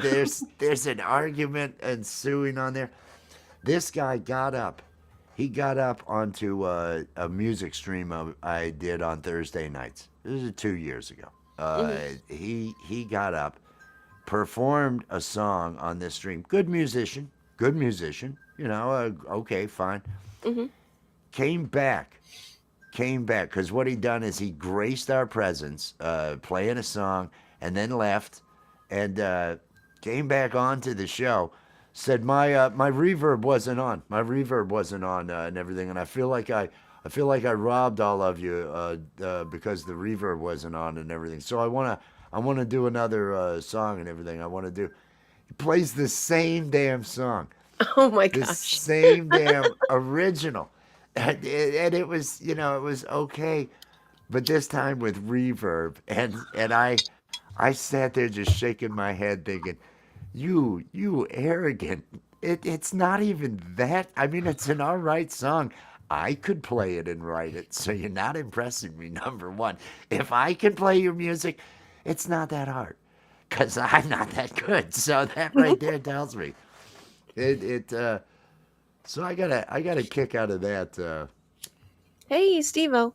there's an argument ensuing on there. This guy got up. He got up onto a music stream I did on Thursday nights. This is 2 years ago. Hmm. He got up, performed a song on this stream. Good musician, good musician. Okay, fine. Hmm. Came back, because what he done is he graced our presence, playing a song, and then left, and came back onto the show. Said my reverb wasn't on. My reverb wasn't on and everything, and I feel like I robbed all of you because the reverb wasn't on and everything. So I wanna do another song and everything. I wanna do. He plays the same damn song, Oh my the gosh. same damn original, and it was it was okay, but this time with reverb, and I sat there just shaking my head thinking, you arrogant. It's not even that. I mean, it's an all right song. I could play it and write it, so you're not impressing me. Number one, if I can play your music, it's not that hard, cause I'm not that good. So that right there tells me it. So I got a kick out of that. Hey, Steve-O.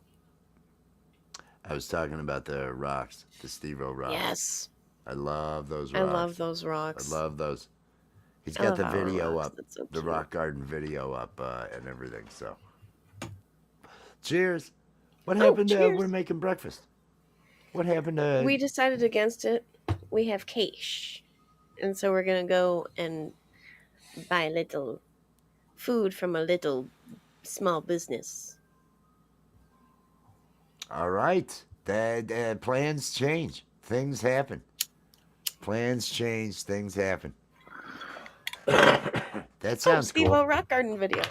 I was talking about the rocks, the Steve-O rocks. Yes. I love those I love rocks. those I rocks. love those. He's I got love the our video rocks. up, That's so the cute. rock garden video up, and everything. So, cheers. What Oh, happened? We're cheers. making breakfast. What happened to? We decided against it. We have cash. And so we're going to go and buy a little food from a little small business. All right. The plans change. Things happen. Plans change, things happen. That Oh, sounds Steve cool. O Rock Garden video.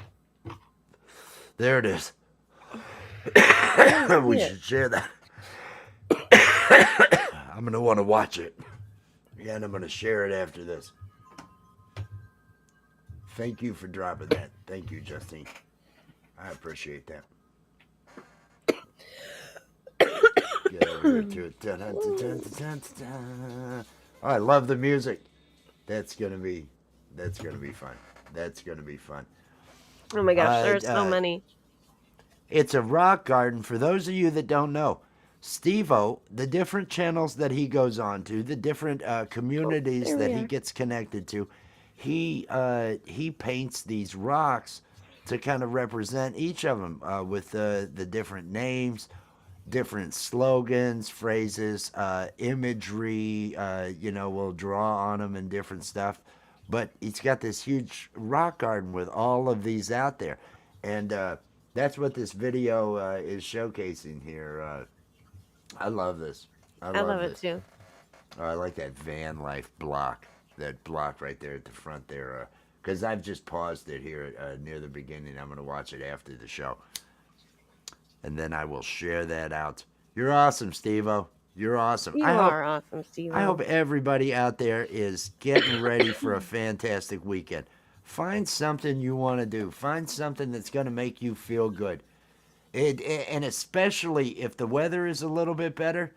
There it is. I didn't see We it. should share that. I'm going to want to watch it. Yeah, and I'm going to share it after this. Thank you for dropping that. Thank you, Justine. I appreciate that. Get over here to it. Dun, dun, dun, dun, dun, dun, dun. Oh, I love the music. That's gonna be fun. That's gonna be fun. Oh my gosh, Uh, there are so uh, many. it's a rock garden. For those of you that don't know, Steve-O, the different channels that he goes on to, the different Oh, communities there that we he are. gets connected to, he paints these rocks to kind of represent each of them with the different names, different slogans, phrases, imagery. We'll draw on them and different stuff. But he's got this huge rock garden with all of these out there, and that's what this video is showcasing here. I love this. I I love love it this. too. I like that van life block. That block right there at the front there. Because I've just paused it here near the beginning. I'm going to watch it after the show. And then I will share that out. You're awesome, Steve-O. You're awesome. You are awesome, Steve I hope O. everybody out there is getting ready for a fantastic weekend. Find something you want to do. Find something that's going to make you feel good. And especially if the weather is a little bit better,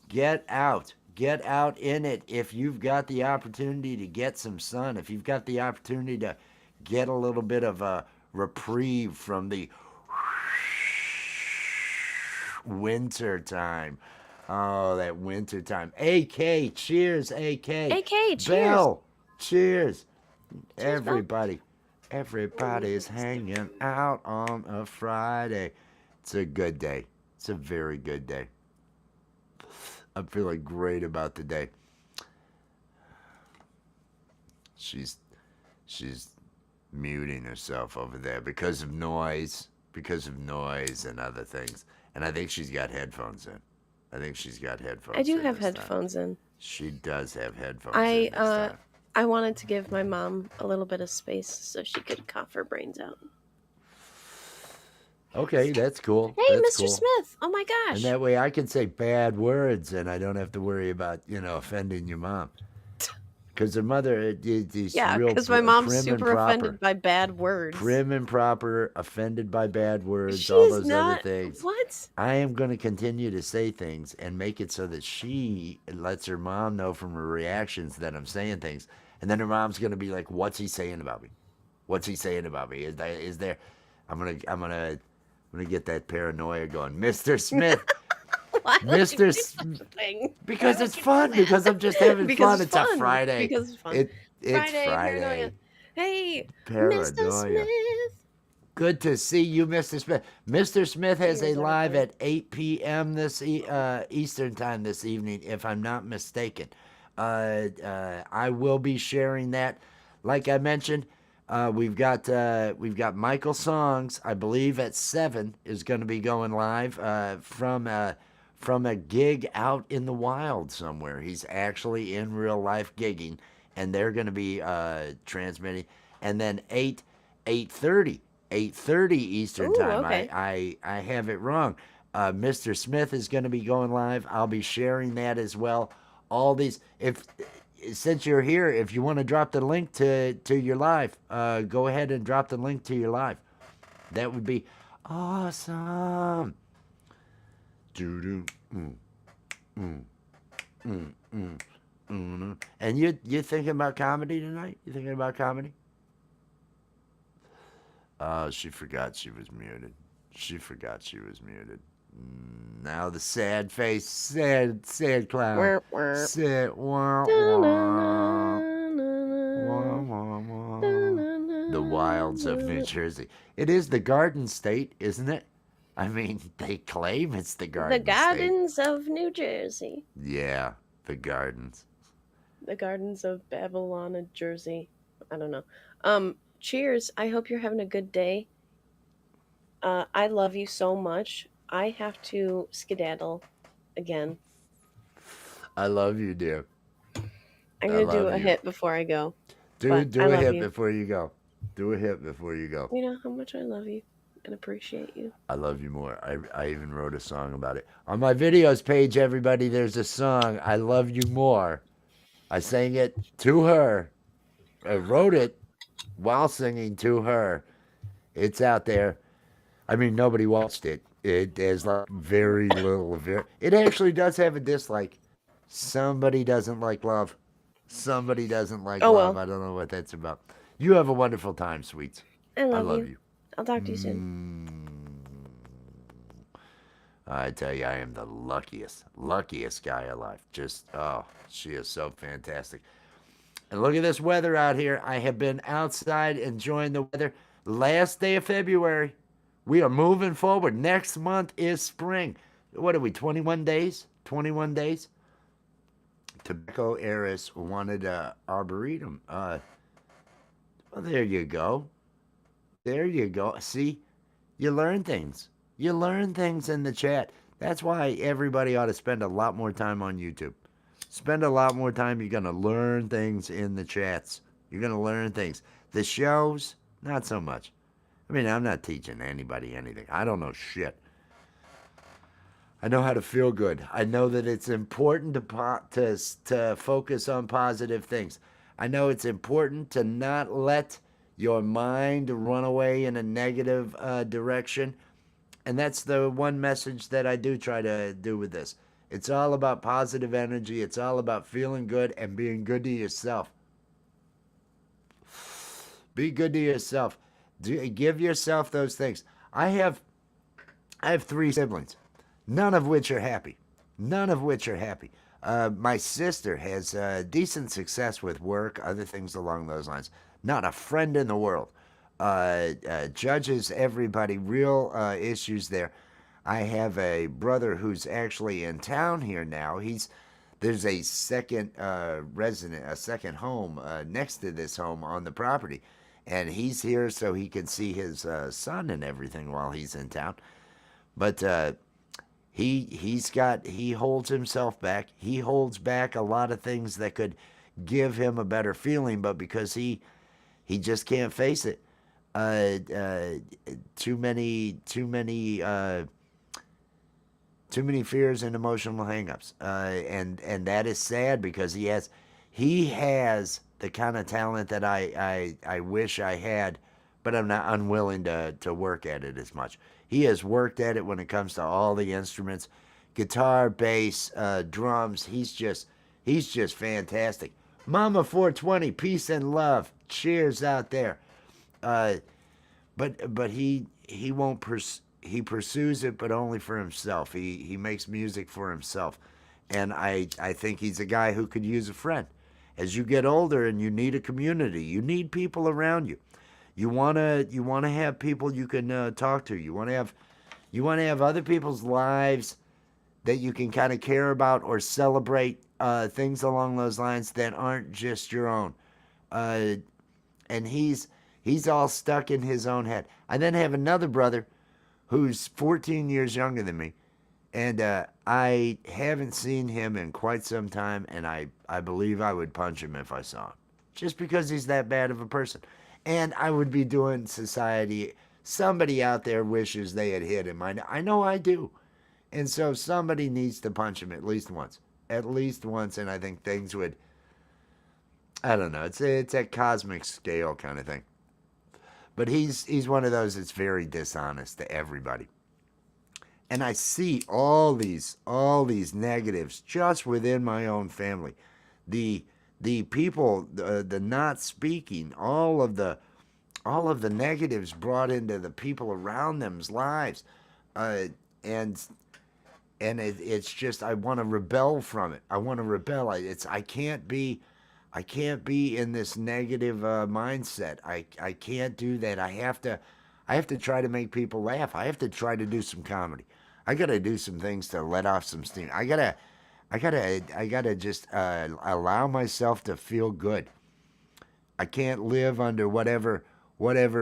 get out. Get out in it. If you've got the opportunity to get some sun, if you've got the opportunity to get a little bit of a reprieve from the winter time. Oh, that winter time. AK, cheers, AK. AK, cheers. Bell, cheers. Cheers, Belle. Everybody's hanging out on a Friday. It's a good day. It's a very good day. I'm feeling great about the day. She's muting herself over there because of noise, and other things. And I think she's got headphones in. I do have this time. headphones in. She does have headphones I in this time. I wanted to give my mom a little bit of space so she could cough her brains out. Okay, that's cool. Hey, That's Mr. cool. Smith. Oh my gosh. And that way I can say bad words and I don't have to worry about, offending your mom. Because her mother is Yeah, real because my mom's prim and super proper. offended by bad words. Prim and proper, offended by bad words, She's all those not. other things. What? I am going to continue to say things and make it so that she lets her mom know from her reactions that I'm saying things. And then her mom's going to be like, what's he saying about me? What's he saying about me? Is there I'm going to get that paranoia going. Mr. Smith, Why would you do Mr. such a thing? Because Why it's would you do fun. that? Because I'm just having Because fun. it's It's a fun. Friday. Because it's fun. It's Paranoia. Friday. Hey, Mr. Paranoia. Smith. Good to see you, Mr. Smith. Mr. Smith has Cheers, a live everybody. at 8 p.m. this Eastern time this evening, if I'm not mistaken. I will be sharing that. Like I mentioned, we've got Michael Songs. I believe at 7 is going to be going live from a gig out in the wild somewhere. He's actually in real life gigging, and they're going to be transmitting. And then 8:30 Eastern Ooh, time. okay. I have it wrong. Mr. Smith is going to be going live. I'll be sharing that as well. All these, if since you're here, if you want to drop the link to your live, go ahead and drop the link to your live. That would be awesome. Doo-doo. And you thinking about comedy tonight? You thinking about comedy? Oh, she forgot she was muted. Now the sad face, sad clown. Wah, wah. Sad, wah, Da-na-na, wah, na-na, wah, wah. da-na-na, The wilds of New Jersey. It is the Garden State, isn't it? I mean, they claim it's the Garden The Gardens of New Jersey. State. Yeah, the gardens. The Gardens of Babylon, Jersey. I don't know. Cheers. I hope you're having a good day. I love you so much. I have to skedaddle again. I love you, dear. I'm I gonna do love a you. hit before I go. But Do I a love hit you. before you go. Do a hit before you go. You know how much I love you and appreciate you. I love you more. I even wrote a song about it. On my videos page, everybody, there's a song, I Love You More. I sang it to her. I wrote it while singing to her. It's out there. I mean, nobody watched it. It has like very little. It actually does have a dislike. Somebody doesn't like love. Somebody doesn't like Oh love. well. I don't know what that's about. You have a wonderful time, sweets. I I love love you. you. I'll talk to you soon. I tell you, I am the luckiest guy alive. Just, oh, she is so fantastic. And look at this weather out here. I have been outside enjoying the weather. Last day of February. We are moving forward. Next month is spring. What are we, 21 days? 21 days? Tobacco heiress wanted a arboretum. Well, there you go. There you go. See, you learn things. You learn things in the chat. That's why everybody ought to spend a lot more time on YouTube. Spend a lot more time. You're going to learn things in the chats. You're going to learn things. The shows, not so much. I mean, I'm not teaching anybody anything. I don't know shit. I know how to feel good. I know that it's important to focus on positive things. I know it's important to not let your mind run away in a negative direction. And that's the one message that I do try to do with this. It's all about positive energy. It's all about feeling good and being good to yourself. Be good to yourself. Give yourself those things. I have three siblings, none of which are happy. None of which are happy. My sister has decent success with work, other things along those lines. Not a friend in the world. Judges everybody, real issues there. I have a brother who's actually in town here now. There's a second resident, a second home next to this home on the property, and he's here so he can see his son and everything while he's in town. But he holds himself back. He holds back a lot of things that could give him a better feeling, but because he just can't face it. Uh, uh, too many fears and emotional hangups, and that is sad because he has the kind of talent that I wish I had, but I'm not unwilling to work at it as much. He has worked at it when it comes to all the instruments, guitar, bass, drums. He's just fantastic. Mama 420, peace and love. Cheers out there. Uh, but he won't he pursues it, but only for himself. He makes music for himself, and I think he's a guy who could use a friend. As you get older and you need a community, you need people around you. You wanna have people you can talk to. You wanna have other people's lives that you can kind of care about or celebrate, things along those lines that aren't just your own. Uh, and he's all stuck in his own head. I then have another brother who's 14 years younger than me, and I haven't seen him in quite some time, and I believe I would punch him if I saw him, just because he's that bad of a person. And I would be doing society. Somebody out there wishes they had hit him. I know I do. And so somebody needs to punch him at least once. At least once, and I think things would. I don't know. It's a cosmic scale kind of thing. But he's one of those that's very dishonest to everybody. And I see all these negatives just within my own family. The the people, the not speaking, all of the negatives brought into the people around them's lives, uh, and it's just I want to rebel from it. I want to rebel. I can't be in this negative mindset. I can't do that. I have to try to make people laugh. I have to try to do some comedy. I gotta do some things to let off some steam. I gotta just allow myself to feel good. I can't live under whatever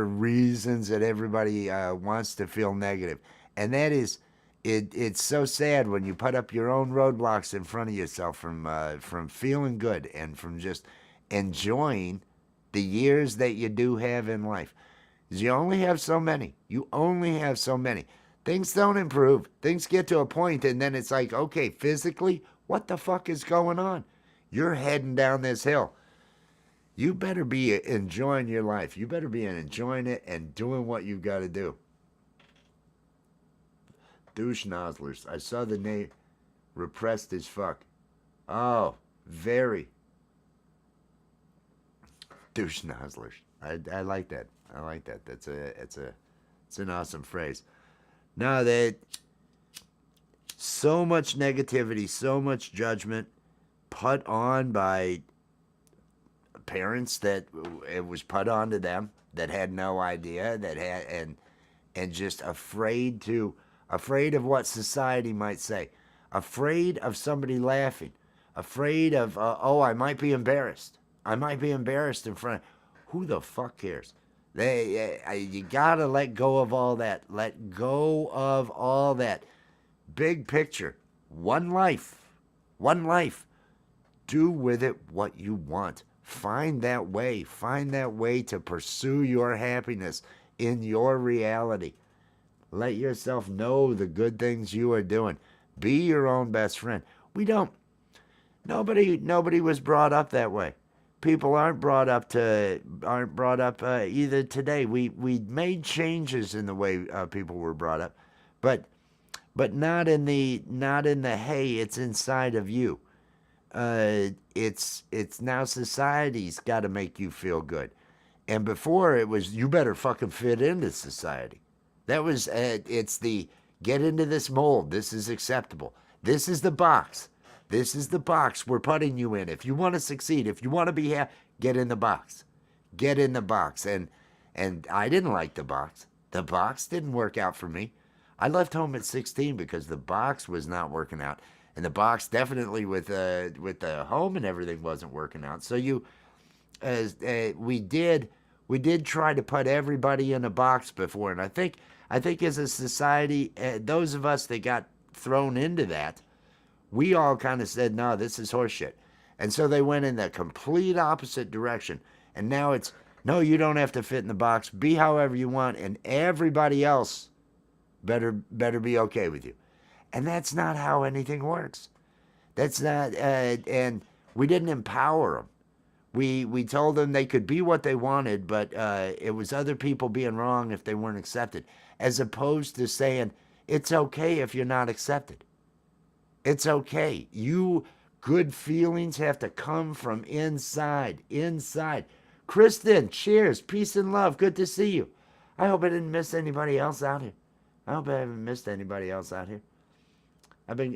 reasons that everybody wants to feel negative, and that is It's so sad when you put up your own roadblocks in front of yourself from feeling good and from just enjoying the years that you do have in life. 'Cause you only have so many. You only have so many. Things don't improve. Things get to a point, and then it's like, okay, physically, what the fuck is going on? You're heading down this hill. You better be enjoying your life. You better be enjoying it and doing what you've got to do. Douche nozzlers. I saw the name repressed as fuck. Oh, very. Douche nozzlers. I like that. I like that. It's an awesome phrase. No, that so much negativity, so much judgment put on by parents that it was put on to them that had no idea that had and just afraid of what society might say, afraid of somebody laughing, afraid of oh, I might be embarrassed. I might be embarrassed in front of who the fuck cares? You gotta let go of all that. Let go of all that. Big picture. One life. One life. Do with it what you want. Find that way. Find that way to pursue your happiness in your reality. Let yourself know the good things you are doing. Be your own best friend. We don't. Nobody was brought up that way. People aren't brought up either today. We made changes in the way people were brought up, but not in the hey, it's inside of you. It's now society's got to make you feel good, and before it was you better fucking fit into society. That was it's the get into this mold. This is acceptable. This is the box. This is the box we're putting you in. If you want to succeed, if you want to be happy, get in the box. Get in the box. And I didn't like the box. The box didn't work out for me. I left home at 16 because the box was not working out. And the box definitely with the home and everything wasn't working out. So we did try to put everybody in a box before, and I think as a society, those of us that got thrown into that, we all kind of said, no, this is horseshit. And so they went in the complete opposite direction. And now it's, no, you don't have to fit in the box. Be however you want, and everybody else better be okay with you. And that's not how anything works. That's not, and we didn't empower them. We told them they could be what they wanted, but it was other people being wrong if they weren't accepted, as opposed to saying, it's okay if you're not accepted. It's okay. Good feelings have to come from inside. Inside. Kristen, cheers. Peace and love. Good to see you. I hope I didn't miss anybody else out here. I hope I haven't missed anybody else out here. I've been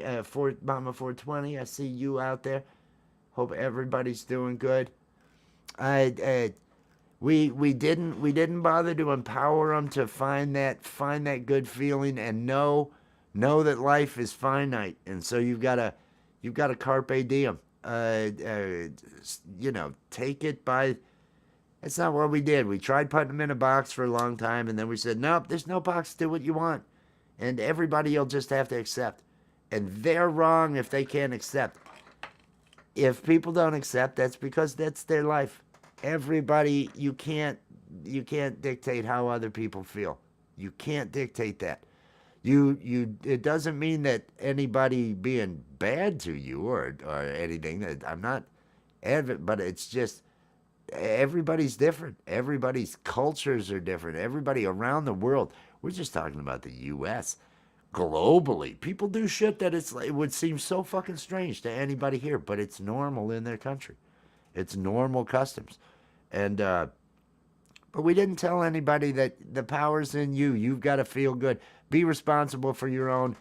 Mama 420. I see you out there. Hope everybody's doing good. We didn't bother to empower them to find that good feeling and know that life is finite, and so you've got to carpe diem. Take it by. That's not what we did. We tried putting them in a box for a long time, and then we said, nope, there's no box. Do what you want, and everybody will just have to accept. And they're wrong if they can't accept. If people don't accept, that's because that's their life. Everybody, you can't dictate how other people feel. You can't dictate that. It doesn't mean that anybody being bad to you or anything. That I'm not but it's just everybody's different. Everybody's cultures are different. Everybody around the world. We're just talking about the U.S. Globally, people do shit that it would seem so fucking strange to anybody here, but it's normal in their country. It's normal customs, and but we didn't tell anybody that the power's in you. You've got to feel good. Be responsible for your own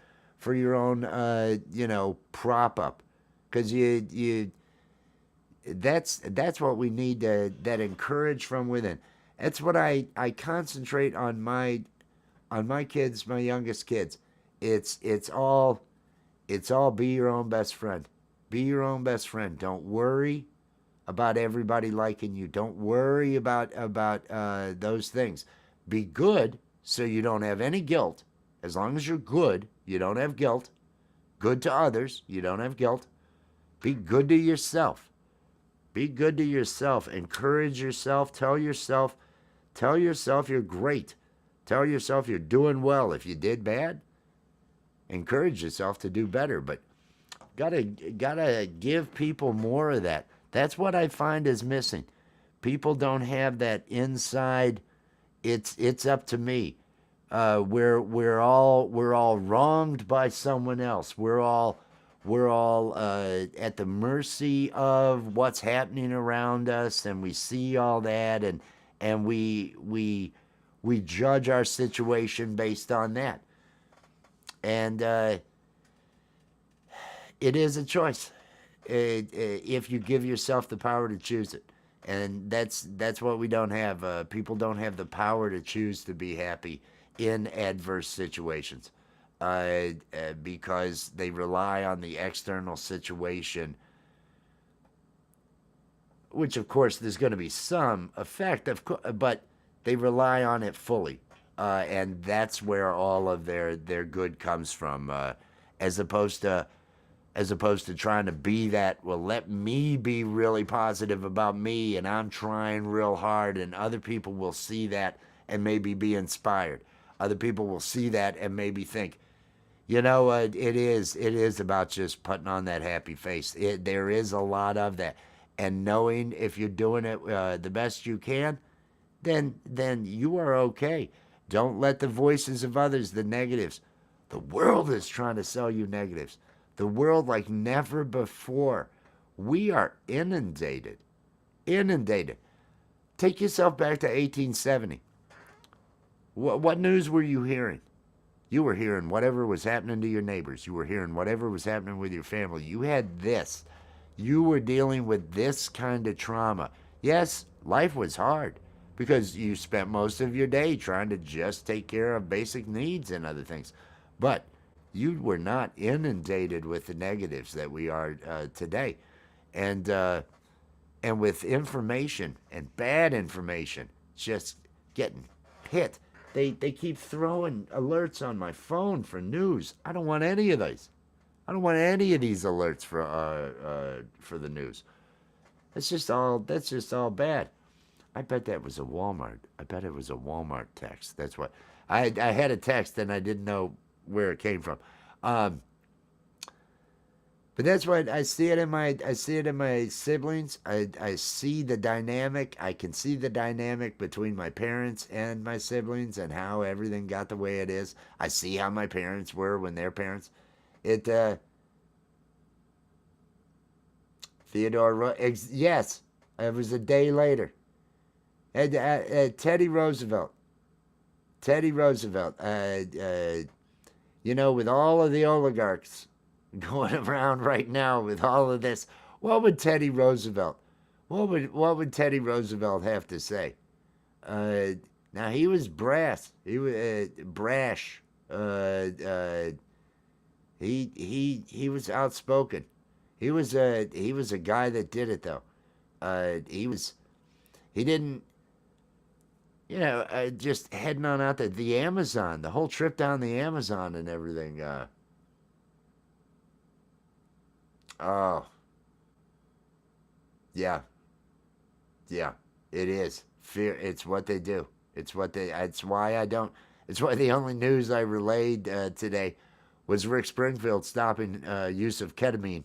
prop up, because that's what we need that encourage from within. That's what I concentrate on my kids, my youngest kids. It's all be your own best friend. Be your own best friend. Don't worry about everybody liking you. Don't worry about those things. Be good so you don't have any guilt, As long as you're good, you don't have guilt. Good to others, you don't have guilt. Be good to yourself. Be good to yourself. Encourage yourself. Tell yourself you're great. Tell yourself you're doing well. If you did bad, encourage yourself to do better. But gotta give people more of that. That's what I find is missing. People don't have that inside. It's up to me. We're all wronged by someone else. We're all at the mercy of what's happening around us, and we see all that, and we judge our situation based on that. And it is a choice if you give yourself the power to choose it. And that's what we don't have. People don't have the power to choose to be happy in adverse situations because they rely on the external situation, which of course there's going to be some effect, but they rely on it fully. And that's where all of their good comes from, as opposed to trying to be that, well, let me be really positive about me and I'm trying real hard, and other people will see that and maybe be inspired. Other people will see that and maybe think, it is about just putting on that happy face. There is a lot of that. And knowing if you're doing it the best you can, then you are okay. Don't let the voices of others, the negatives. The world is trying to sell you negatives. The world like never before. We are inundated. Inundated. Take yourself back to 1870. What news were you hearing? You were hearing whatever was happening to your neighbors. You were hearing whatever was happening with your family. You had this. You were dealing with this kind of trauma. Yes, life was hard because you spent most of your day trying to just take care of basic needs and other things. But you were not inundated with the negatives that we are today. And with information and bad information just getting hit. They keep throwing alerts on my phone for news. I don't want any of these. I don't want any of these alerts for the news. That's just all bad. I bet that was a Walmart. I bet it was a Walmart text. That's what I had a text and I didn't know where it came from. But that's what I see it in my siblings. I see the dynamic. I can see the dynamic between my parents and my siblings and how everything got the way it is. I see how my parents were when their parents. Theodore, yes, it was a day later. Teddy Roosevelt. With all of the oligarchs going around right now with all of this, what would Teddy Roosevelt have to say? Now he was brash. He was brash. He was outspoken. He was a guy that did it though. He didn't. Just heading on out the Amazon, the whole trip down the Amazon and everything. Oh, yeah, it is fear. It's what they do. It's why I don't. It's why the only news I relayed today was Rick Springfield stopping use of ketamine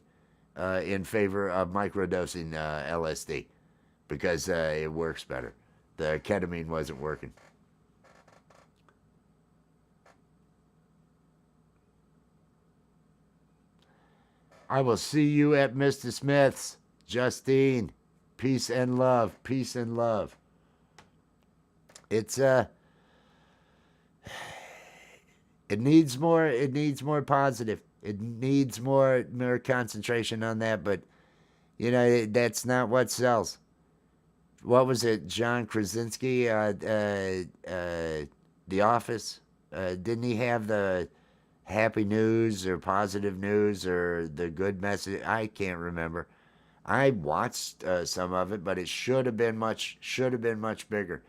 in favor of microdosing LSD because it works better. The ketamine wasn't working. I will see you at Mr. Smith's. Justine, peace and love. Peace and love. It's it needs more positive. It needs more concentration on that, but that's not what sells. What was it, John Krasinski, The Office? Didn't he have the happy news or positive news or the good message? I can't remember. I watched some of it, but it should have been much bigger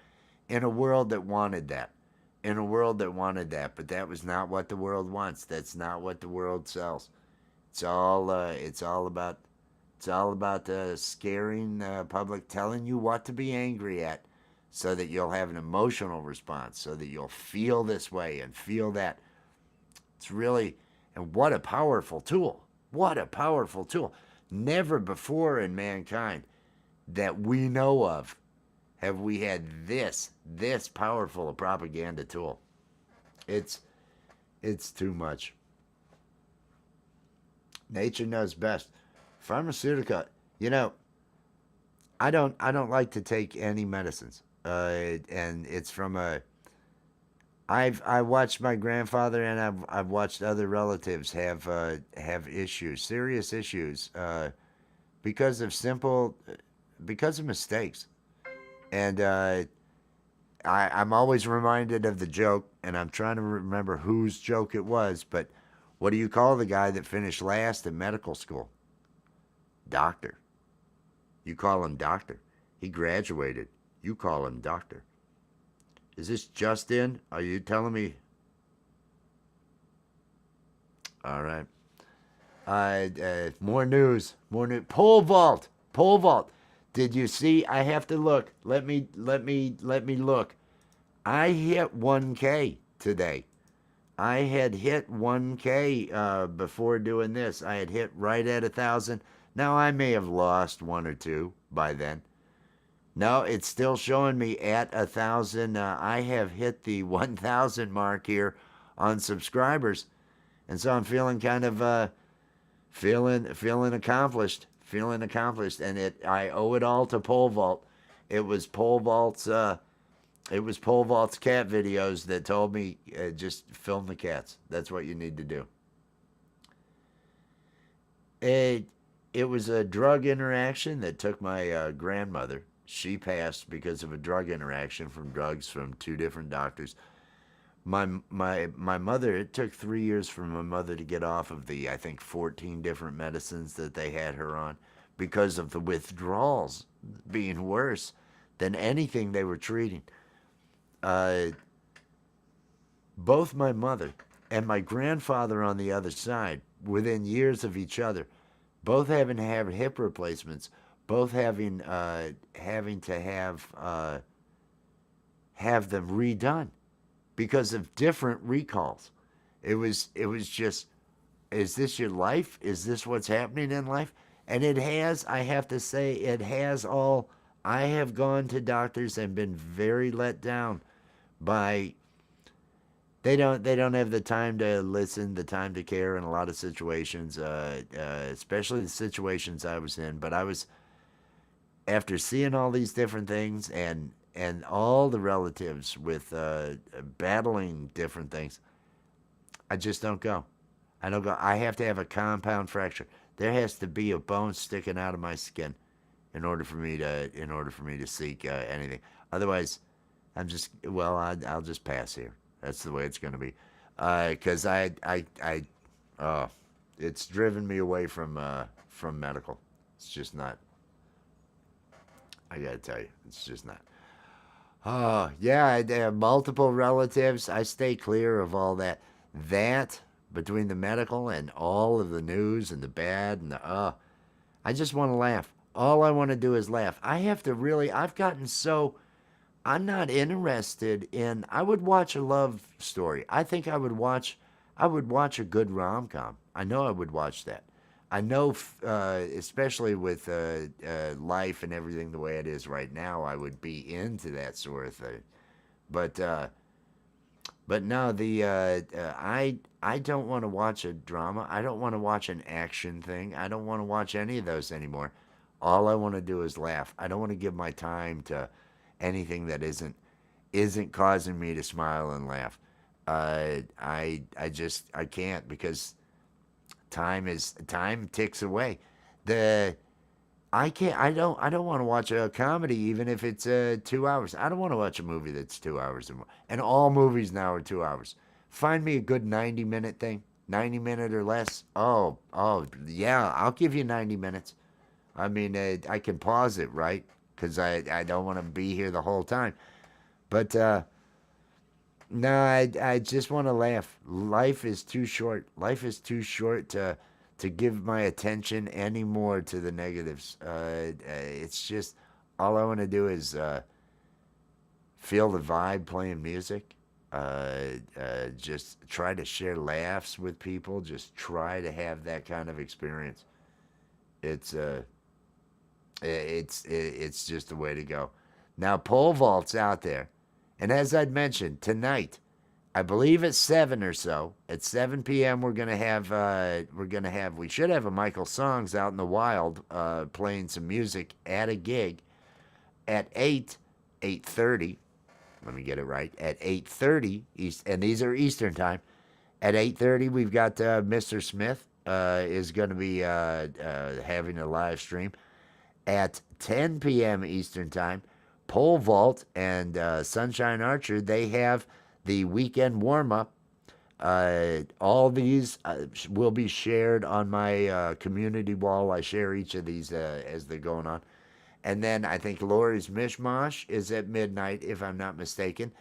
in a world that wanted that. in a world that wanted that, but that was not what the world wants. That's not what the world sells. It's all about scaring the public, telling you what to be angry at, so that you'll have an emotional response, so that you'll feel this way and feel that. It's really, and what a powerful tool! What a powerful tool! Never before in mankind that we know of have we had this powerful a propaganda tool. It's it's too much. Nature knows best. Pharmaceutical, you know, I don't like to take any medicines. And it's from a I watched my grandfather, and I've watched other relatives have issues, serious issues, because of simple because of mistakes. And I'm always reminded of the joke, and I'm trying to remember whose joke it was. But what do you call the guy that finished last in medical school? Doctor. You call him doctor. He graduated. You call him doctor. Is this just in? Are you telling me? All right. More news. More news. Pole vault. Pole vault. Did you see? I have to look. Let me look. I hit 1K today. I had hit 1K before doing this. I had hit right at 1,000. Now I may have lost one or two by then. No, it's still showing me at 1,000. I have hit the 1,000 mark here on subscribers, and so I'm feeling kind of feeling accomplished, and I owe it all to Pole Vault. It was Pole Vault's cat videos that told me, just film the cats. That's what you need to do. It it was a drug interaction that took my grandmother. She passed because of a drug interaction from drugs from two different doctors. My mother. It took 3 years for my mother to get off of the, I think, 14 different medicines that they had her on, because of the withdrawals being worse than anything they were treating. Uh, Both my mother and my grandfather on the other side, within years of each other, both having to have hip replacements, both having to have them redone because of different recalls. It was just, is this your life? Is this what's happening in life? And it has, I have to say, it has all. I have gone to doctors and been very let down by, they don't have the time to listen, the time to care in a lot of situations, especially the situations I was in. But I was, after seeing all these different things, and all the relatives with battling different things, I just don't go. I don't go. I have to have a compound fracture. There has to be a bone sticking out of my skin in order for me to seek anything. Otherwise, I'll just pass here. That's the way it's going to be, because it's driven me away from medical. It's just not. I gotta tell you, it's just not. Oh yeah, I have multiple relatives. I stay clear of all that. That, between the medical and all of the news and the bad and I just want to laugh. All I want to do is laugh. I have to really. I've gotten so. I'm not interested in. I would watch a love story. I think I would watch. I would watch a good rom com. I know I would watch that. I know, especially with life and everything the way it is right now, I would be into that sort of thing. But no, I don't want to watch a drama. I don't want to watch an action thing. I don't want to watch any of those anymore. All I want to do is laugh. I don't want to give my time to anything that isn't causing me to smile and laugh. I can't, because time ticks away. The I can't. I don't want to watch a comedy, even if it's 2 hours. I don't want to watch a movie that's 2 hours or more. And all movies now are 2 hours. Find me a good 90-minute thing, 90-minute or less. Oh, yeah, I'll give you 90 minutes. I mean, I can pause it, right? Because I don't want to be here the whole time. But No, I just want to laugh. Life is too short. Life is too short to give my attention anymore to the negatives. It's just all I want to do is feel the vibe playing music. Just try to share laughs with people. Just try to have that kind of experience. It's it's just the way to go. Now pole vault's out there, and as I'd mentioned tonight, I believe at 7 or so, at 7 p.m. We should have a Michael Songs out in the wild playing some music at a gig at 8:30. Let me get it right. At 8:30 East, and these are Eastern time. At 8:30 we've got Mr. Smith is going to be having a live stream at 10 p.m. Eastern Time. Pole Vault and Sunshine Archer, they have the weekend warm up. All these will be shared on my community wall. I share each of these as they're going on. And then I think Lori's Mishmash is at midnight, if I'm not mistaken.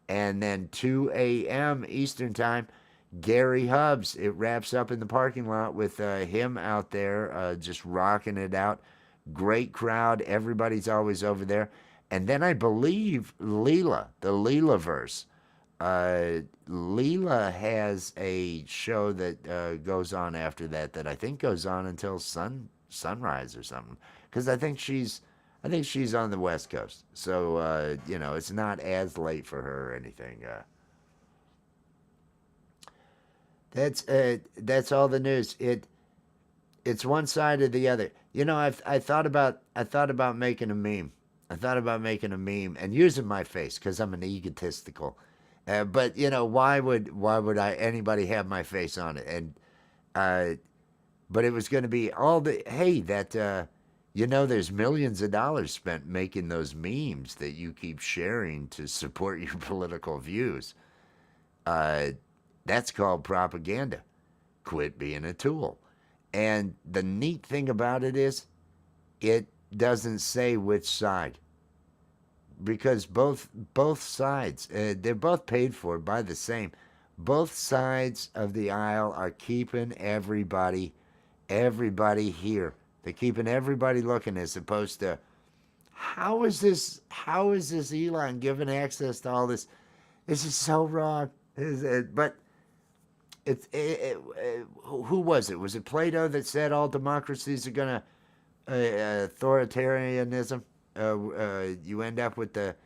And then 2 a.m. Eastern Time, Gary Hubbs. It wraps up in the parking lot with him out there just rocking it out. Great crowd. Everybody's always over there. And then I believe Leela, the Leela-verse. Leela has a show that goes on after that I think goes on until sunrise or something. Because I think she's on the West Coast. So, it's not as late for her or anything. That's all the news. It's one side or the other. I thought about making a meme. I thought about making a meme and using my face because I'm an egotistical. But why would anybody have my face on it? And but it was going to be all the hey that there's millions of dollars spent making those memes that you keep sharing to support your political views. That's called propaganda. Quit being a tool. And the neat thing about it is, it doesn't say which side, because both sides, they're both paid for by the same. Both sides of the aisle are keeping everybody here. They're keeping everybody looking, as opposed to how is this Elon given access to all this? This is so wrong. But who was it? Was it Plato that said all democracies are gonna authoritarianism? You end up with it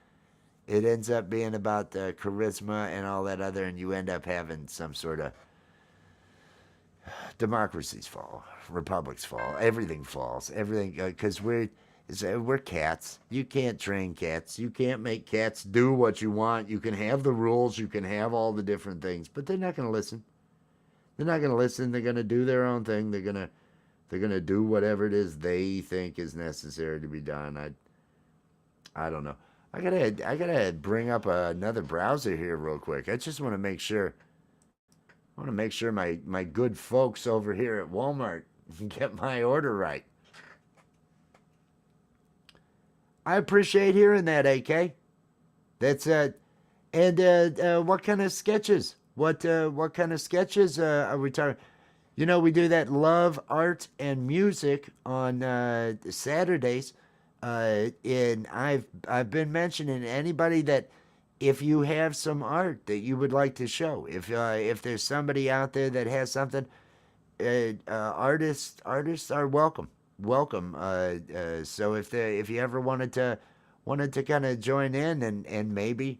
ends up being about charisma and all that other, and you end up having some sort of democracies fall, republics fall, everything falls, everything because we're cats. You can't train cats. You can't make cats do what you want. You can have the rules. You can have all the different things, but they're not going to listen. They're not going to listen. They're going to do their own thing. They're gonna do whatever it is they think is necessary to be done. I don't know. I gotta bring up another browser here real quick. I just want to make sure. I want to make sure my good folks over here at Walmart get my order right. I appreciate hearing that, AK. That's and what kind of sketches? What kind of sketches are we talking? We do that love, art, and music on Saturdays. And I've been mentioning anybody that if you have some art that you would like to show, if there's somebody out there that has something, artists are welcome. So if you ever wanted to kind of join in and maybe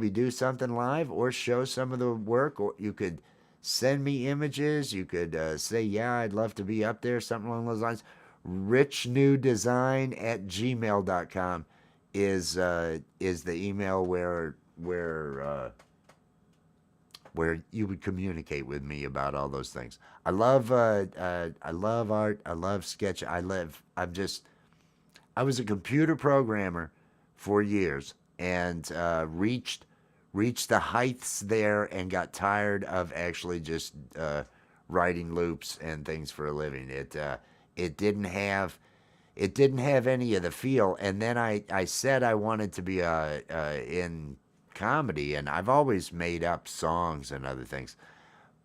do something live or show some of the work, or you could send me images. You could say, yeah, I'd love to be up there, something along those lines. richnewdesign@gmail.com is the email where you would communicate with me about all those things. I love art. I love sketch. I was a computer programmer for years and reached the heights there and got tired of actually just writing loops and things for a living. It didn't have any of the feel. And then I said I wanted to be in comedy, and I've always made up songs and other things.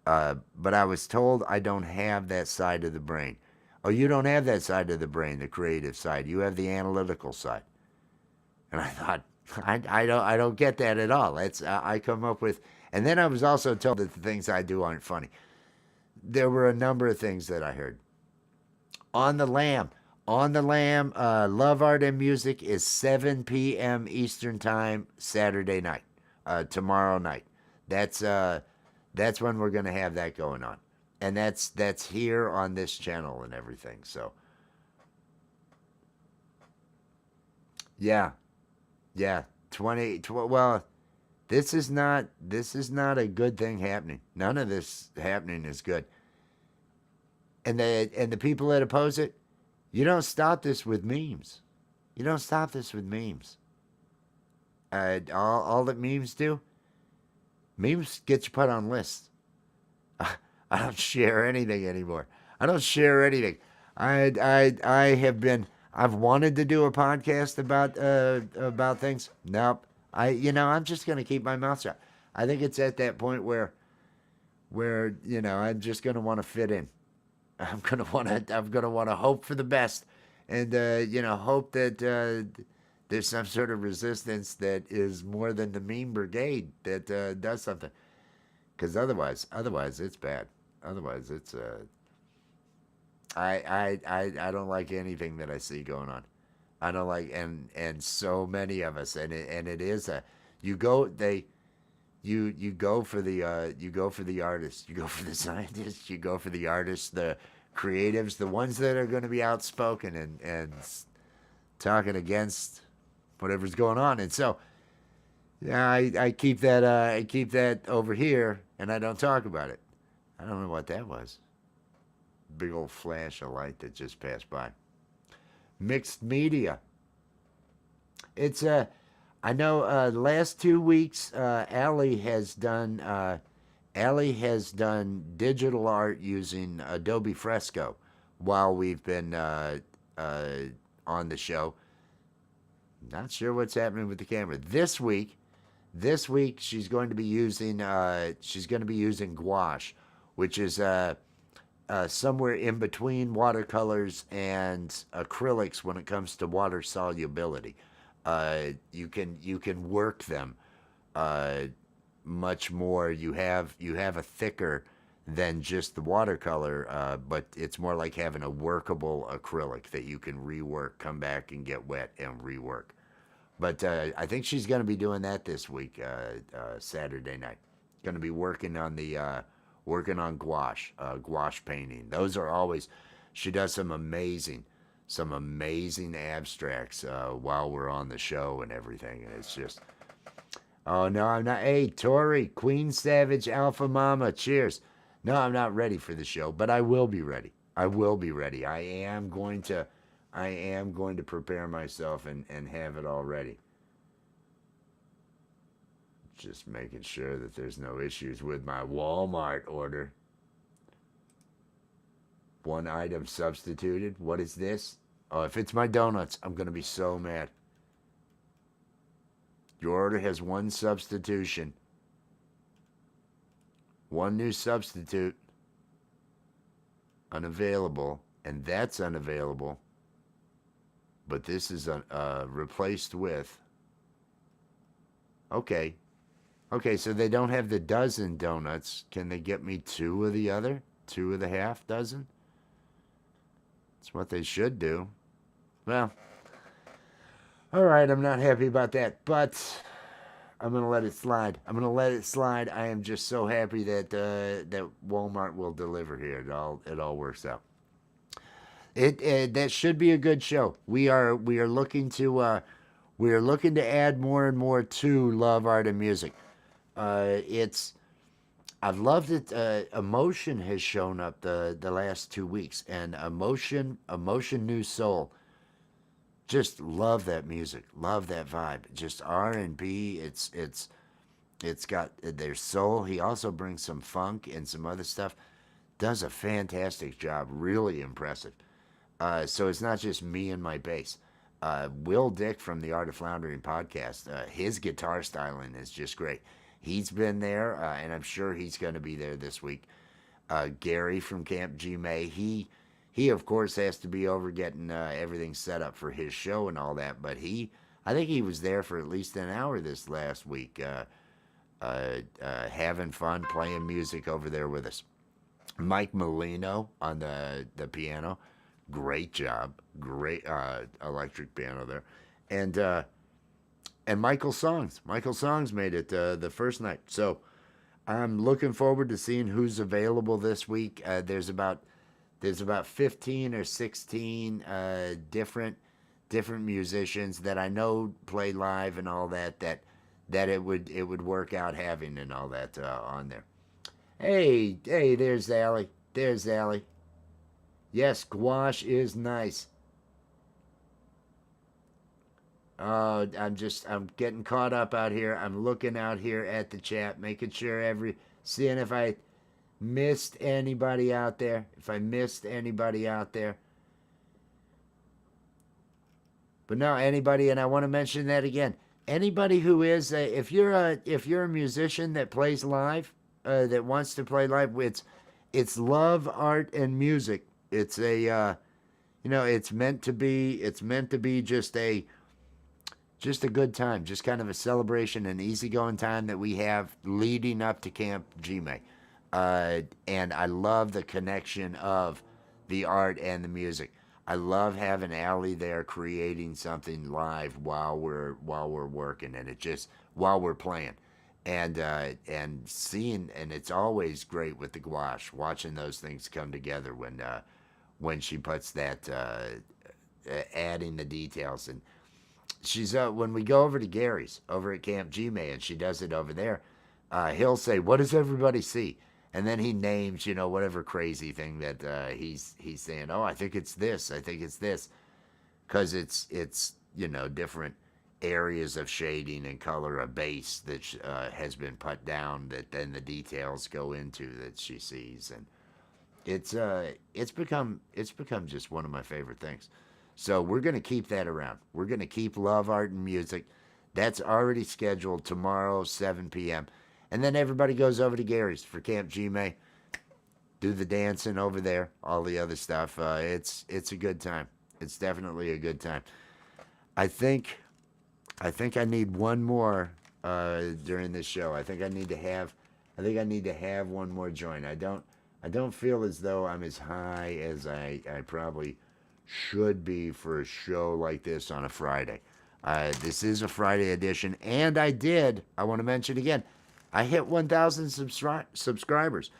But I was told I don't have that side of the brain. Oh, you don't have that side of the brain, the creative side. You have the analytical side. And I thought, I don't get that at all. It's I come up with, and then I was also told that the things I do aren't funny. There were a number of things that I heard. On the Lamb, on the Lamb, Love, Art, and Music is 7 p.m. Eastern Time, Saturday night, tomorrow night. That's that's when we're gonna have that going on, and that's here on this channel and everything. So yeah, yeah, well, this is not a good thing happening. None of this happening is good. And the people that oppose it, you don't stop this with memes. You don't stop this with memes. All that memes do, memes get you put on lists. I don't share anything anymore. I don't share anything. I have been. I've wanted to do a podcast about things. Nope. I'm just gonna keep my mouth shut. I think it's at that point where I'm just gonna want to fit in. I'm gonna want to hope for the best, and hope that there's some sort of resistance that is more than the meme brigade that does something. Because otherwise it's bad. Otherwise it's I don't like anything that I see going on. I don't like, and so many of us, and it is a you go they you go for the artists, you go for the scientists, you go for the artists, the creatives, the ones that are going to be outspoken and talking against whatever's going on. And so yeah, I keep that over here, and I don't talk about it. I don't know what that was. Big old flash of light that just passed by. Mixed media. It's I know last 2 weeks Allie has done digital art using Adobe Fresco while we've been on the show. Not sure what's happening with the camera this week she's going to be using gouache, which is somewhere in between watercolors and acrylics when it comes to water solubility. You can work them much more. You have a thicker than just the watercolor, but it's more like having a workable acrylic that you can rework, come back and get wet and rework. But I think she's going to be doing that this week, Saturday night. Going to be working on gouache, gouache painting. Those are always. She does some amazing abstracts while we're on the show and everything. And it's just, oh no, I'm not. Hey, Tori, Queen Savage, Alpha Mama, cheers. No, I'm not ready for the show, but I will be ready. I will be ready. I am going to prepare myself and have it all ready. Just making sure that there's no issues with my Walmart order. One item substituted. What is this? Oh, if it's my donuts, I'm going to be so mad. Your order has one substitution. One new substitute. Unavailable. And that's unavailable. But this is replaced with. Okay. Okay, so they don't have the dozen donuts. Can they get me two of the other? Two of the half dozen? That's what they should do. Well, all right, I'm not happy about that, but I'm going to let it slide. I am just so happy that that Walmart will deliver here. It all works out. That should be a good show. We are looking to add more and more to Love, Art, and Music. I've loved it. Emotion has shown up the last 2 weeks, and Emotion New Soul. Just love that music, love that vibe. Just R&B. It's got their soul. He also brings some funk and some other stuff. Does a fantastic job. Really impressive. So it's not just me and my bass. Will Dick from the Art of Floundering podcast, his guitar styling is just great. He's been there, and I'm sure he's going to be there this week. Gary from Camp G May, he of course has to be over getting everything set up for his show and all that, but I think he was there for at least an hour this last week, having fun playing music over there with us. Mike Molino on the piano, great job, great electric piano there, and Michael Songs made it the first night. So I'm looking forward to seeing who's available this week. There's about 15 or 16 different musicians that I know play live and all that it would work out having and all that on there. Hey, there's Allie. There's Allie. Yes, gouache is nice. I'm getting caught up out here. I'm looking out here at the chat, making sure seeing if I missed anybody out there. If I missed anybody out there. But no, anybody, and I want to mention that again. Anybody who is, if you're a musician that plays live, that wants to play live, it's love, art, and music. It's it's meant to be just a good time, just kind of a celebration, an easygoing time that we have leading up to Camp Gmail. And I love the connection of the art and the music. I love having Allie there creating something live while we're working, and it just while we're playing, and seeing, and it's always great with the gouache, watching those things come together when she puts that adding the details. And she's when we go over to Gary's over at Camp Gmail and she does it over there, he'll say, "What does everybody see?" And then he names, whatever crazy thing that he's saying. Oh, I think it's this. I think it's this, because it's different areas of shading and color, a base that has been put down that then the details go into that she sees, and it's become just one of my favorite things. So we're gonna keep that around. We're gonna keep love, art, and music. That's already scheduled tomorrow, 7 p.m. And then everybody goes over to Gary's for Camp Gmail, do the dancing over there, all the other stuff. It's a good time. It's definitely a good time. I think I need one more during this show. I think I need to have one more join. I don't feel as though I'm as high as I probably should be for a show like this on a Friday. This is a Friday edition, and I want to mention again, I hit 1,000 subscribers.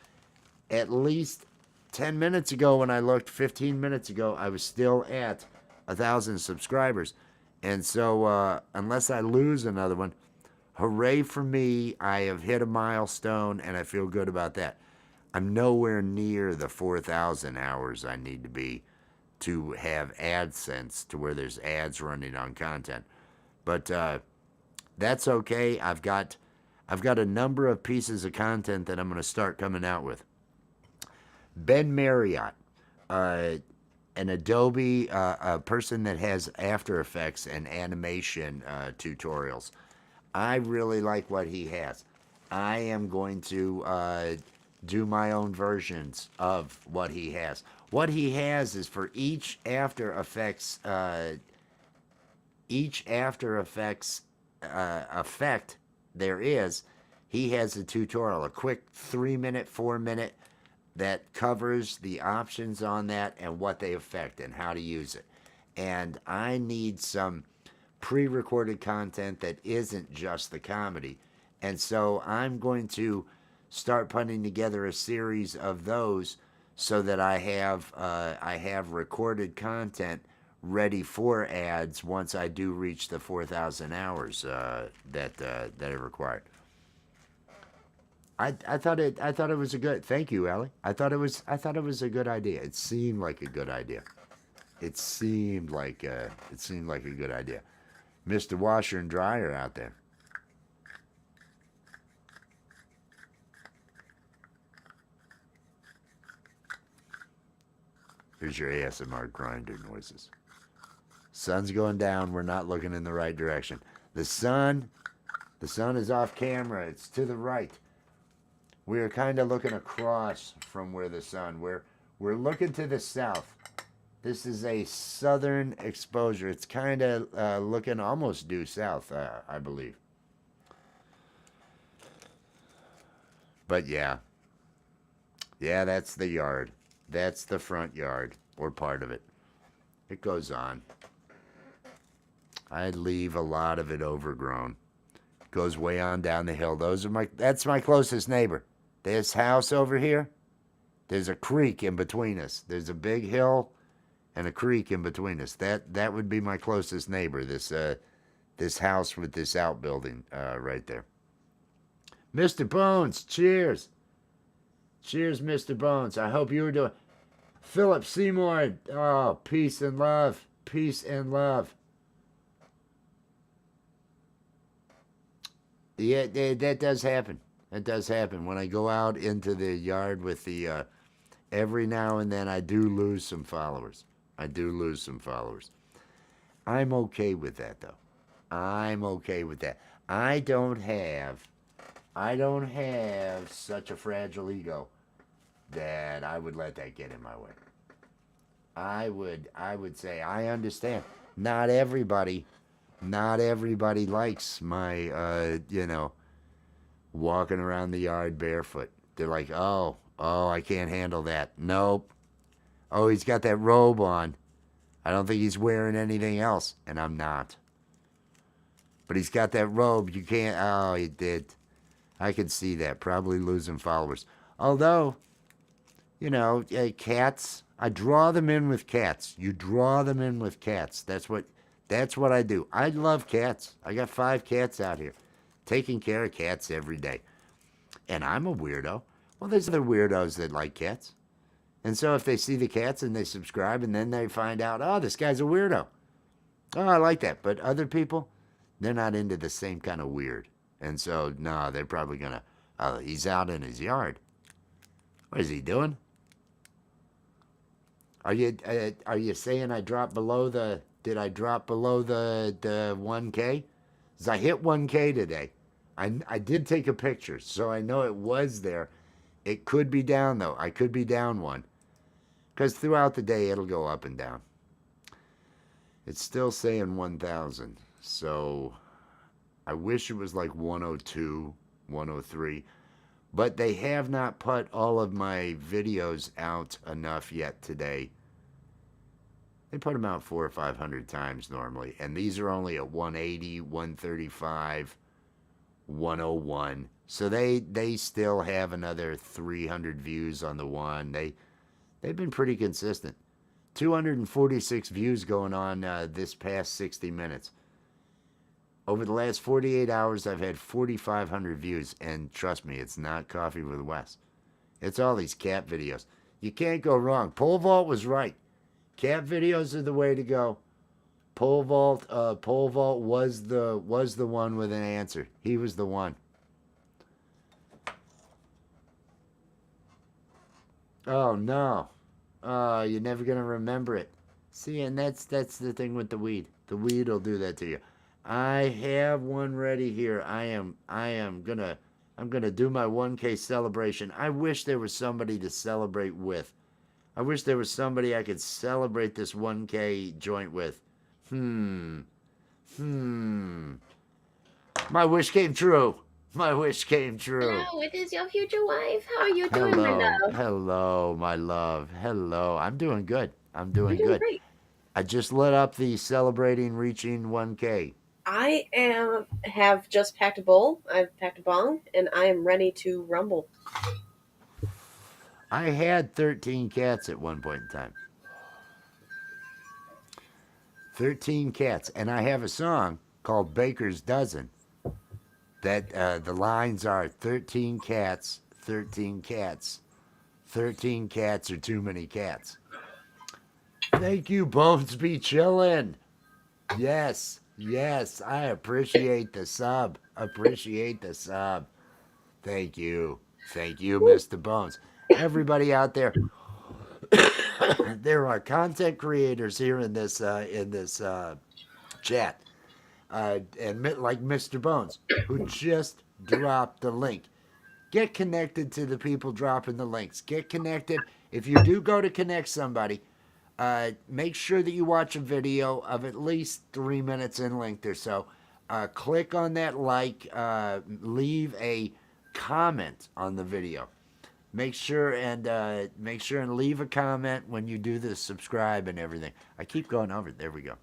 At least 10 minutes ago when I looked, 15 minutes ago, I was still at 1,000 subscribers. And so, unless I lose another one, hooray for me, I have hit a milestone, and I feel good about that. I'm nowhere near the 4,000 hours I need to be to have AdSense, to where there's ads running on content. But that's okay. I've got a number of pieces of content that I'm going to start coming out with. Ben Marriott, an Adobe, a person that has After Effects and animation tutorials. I really like what he has. I am going to do my own versions of what he has. What he has is for each After Effects effect there is, he has a tutorial, a quick 3-minute, 4-minute that covers the options on that and what they affect and how to use it. And I need some pre-recorded content that isn't just the comedy. And so I'm going to start putting together a series of those so that I have recorded content ready for ads once I do reach the 4,000 hours that are required. I thought it was a good. Thank you, Allie. I thought it was a good idea. It seemed like a good idea. It seemed like a good idea. Mr. Washer and Dryer out there. Here's your ASMR grinder noises. Sun's going down. We're not looking in the right direction. The sun is off camera. It's to the right. We're kind of looking across from where the sun. We're looking to the south. This is a southern exposure. It's kind of looking almost due south, I believe. But yeah, that's the yard. That's the front yard, or part of it. It goes on. I'd leave a lot of it overgrown. Goes way on down the hill. That's my closest neighbor. This house over here, there's a creek in between us. There's a big hill and a creek in between us. That would be my closest neighbor. This house with this outbuilding right there. Mr. Bones, cheers. Cheers, Mr. Bones. I hope you were doing. Philip Seymour, oh, peace and love. Peace and love. Yeah, that does happen. That does happen. When I go out into the yard with the, every now and then I do lose some followers. I do lose some followers. I'm okay with that, though. I'm okay with that. I don't have such a fragile ego that I would let that get in my way. I would say I understand. Not everybody likes my walking around the yard barefoot. They're like, "Oh, I can't handle that." Nope. Oh, he's got that robe on. I don't think he's wearing anything else, and I'm not. But he's got that robe. You can't. Oh, he did. I could see that. Probably losing followers. Although, cats. I draw them in with cats. You draw them in with cats. That's what I do. I love cats. I got 5 cats out here, taking care of cats every day. And I'm a weirdo. Well, there's other weirdos that like cats. And so if they see the cats and they subscribe and then they find out, oh, this guy's a weirdo. Oh, I like that. But other people, they're not into the same kind of weird. And so, no, they're probably going to, oh, he's out in his yard. What is he doing? Are you saying I dropped below the, did I drop below the 1K? Because I hit 1K today. I did take a picture, so I know it was there. It could be down, though. I could be down one. Because throughout the day, it'll go up and down. It's still saying 1,000. So I wish it was like 102, 103. But they have not put all of my videos out enough yet today. They put them out 400 or 500 times normally. And these are only at 180, 135, 101. So they still have another 300 views on the one. They've been pretty consistent. 246 views going on this past 60 minutes. Over the last 48 hours, I've had 4,500 views. And trust me, it's not Coffee with Wes. It's all these cat videos. You can't go wrong. Pole vault was right. Cat videos are the way to go. Pole vault was the one with an answer. He was the one. Oh no. Oh, you're never gonna remember it. See, and that's the thing with the weed. The weed will do that to you. I have one ready here. I'm gonna do my 1K celebration. I wish there was somebody to celebrate with. I wish there was somebody I could celebrate this 1K joint with. My wish came true. My wish came true. Hello, it is your future wife. How are you doing, my love? Hello, my love. Hello. I'm doing good. I'm doing You're doing good. great. I just lit up the celebrating reaching 1K. I have just packed a bowl. I've packed a bong, and I am ready to rumble. I had 13 cats at one point in time. 13 cats. And I have a song called Baker's Dozen that the lines are 13 cats, 13 cats, 13 cats are too many cats. Thank you, Bones Be Chillin'. Yes, I appreciate the sub. Appreciate the sub. Thank you, Mr. Bones. Everybody out there, there are content creators here in this chat, like Mr. Bones, who just dropped the link. Get connected to the people dropping the links. Get connected. If you do go to connect somebody, make sure that you watch a video of at least 3 minutes in length or so. Click on that like, leave a comment on the video. Make sure and leave a comment when you do the subscribe and everything. I keep going over. There we go.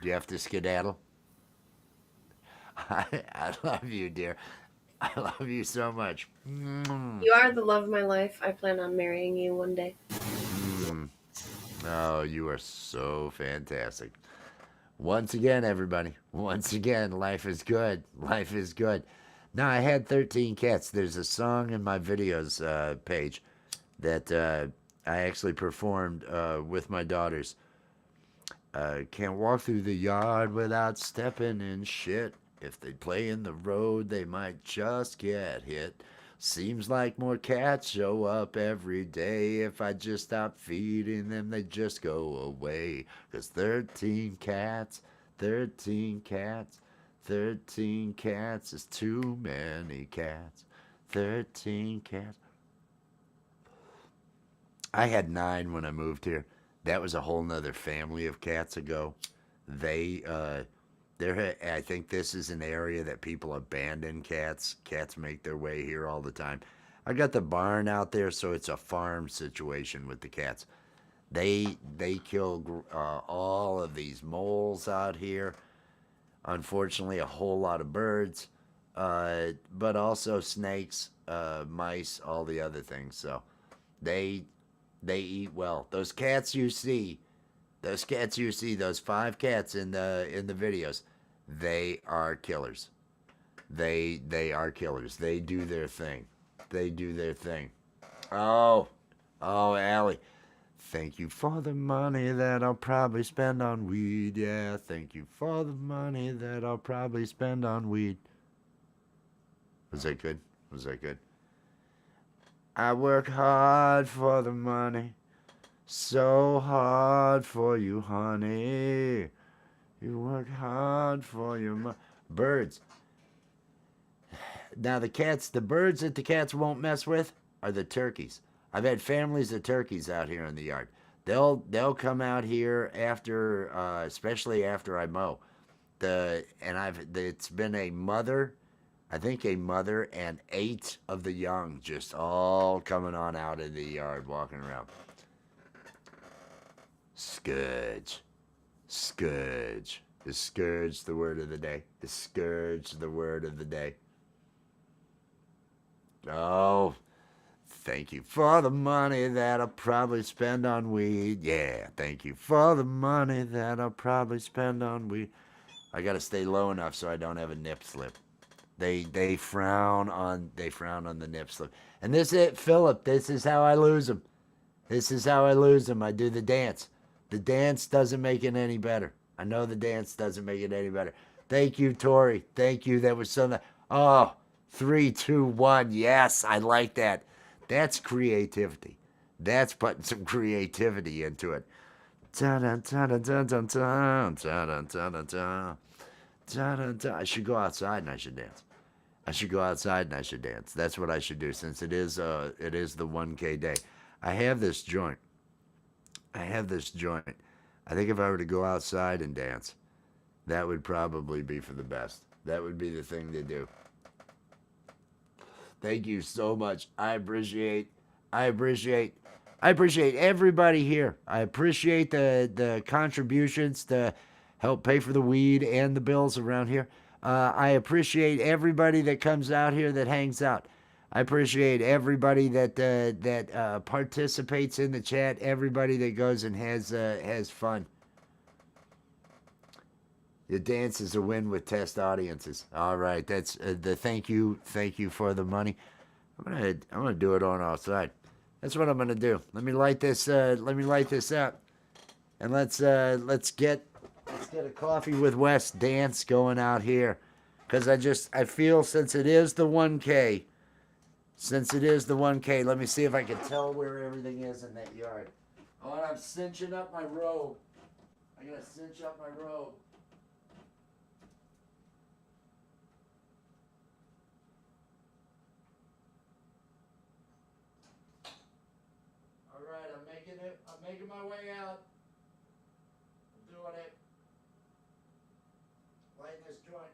Do you have to skedaddle? I love you, dear. I love you so much. You are the love of my life. I plan on marrying you one day. Oh, you are so fantastic. Once again, everybody. Once again, life is good. Life is good. Now, I had 13 cats. There's a song in my videos page that I actually performed with my daughters. Can't walk through the yard without stepping in shit. If they play in the road, they might just get hit. Seems like more cats show up every day. If I just stop feeding them, they just go away. 'Cause 13 cats, 13 cats, 13 cats is too many cats. 13 cats. I had 9 when I moved here. That was a whole nother family of cats ago. I think this is an area that people abandon cats. Cats make their way here all the time. I got the barn out there, so it's a farm situation with the cats. They kill all of these moles out here. Unfortunately, a whole lot of birds, but also snakes, mice, all the other things. So they eat well. Those cats you see, those 5 cats in the videos, they are killers. They are killers. They do their thing. They do their thing. Oh, Allie. Thank you for the money that I'll probably spend on weed. Yeah, thank you for the money that I'll probably spend on weed. Was that good? Was that good? I work hard for the money. So hard for you, honey. You work hard for your birds. Now the birds that the cats won't mess with are the turkeys. I've had families of turkeys out here in the yard. They'll come out here after, especially after I mow. It's been a mother, I think a mother and 8 of the young just all coming on out of the yard, walking around. Scourge. Scourge. Is scourge the word of the day? Is scourge the word of the day? Oh, thank you for the money that I'll probably spend on weed. Yeah, thank you for the money that I'll probably spend on weed. I gotta stay low enough so I don't have a nip slip. They frown on the nip slip. And this is it, Philip. This is how I lose them. This is how I lose them. I do the dance. The dance doesn't make it any better. I know the dance doesn't make it any better. Thank you, Tori. Thank you. That was so nice. Oh, 3, 2, 1. Yes, I like that. That's creativity. That's putting some creativity into it. I should go outside and I should dance. I should go outside and I should dance. That's what I should do since it is the 1K day. I have this joint. I think if I were to go outside and dance, that would probably be for the best. That would be the thing to do. Thank you so much. I appreciate everybody here. I appreciate the contributions to help pay for the weed and the bills around here. I appreciate everybody that comes out here that hangs out. I appreciate everybody that participates in the chat. Everybody that goes and has fun. The dance is a win with test audiences. All right, that's the thank you for the money. I'm gonna do it on outside. That's what I'm gonna do. Let me light this up, and let's get a coffee with Wes dance going out here, because I feel since it is the 1K. Let me see if I can tell where everything is in that yard. Oh, and I'm cinching up my robe. I gotta cinch up my robe. All right, I'm making it. I'm making my way out. I'm doing it. Lighting this joint.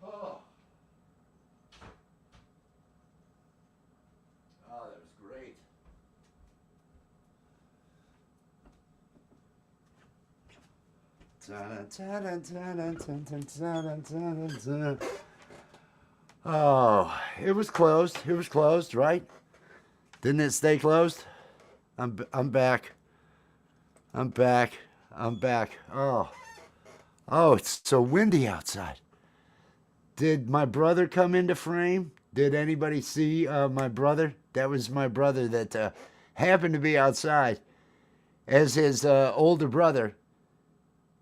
Oh, oh, that was great. Oh, it was closed. It was closed, right? Didn't it stay closed? I'm back. I'm back. I'm back. Oh, oh, it's so windy outside. Did my brother come into frame? Did anybody see my brother? That was my brother that happened to be outside as his older brother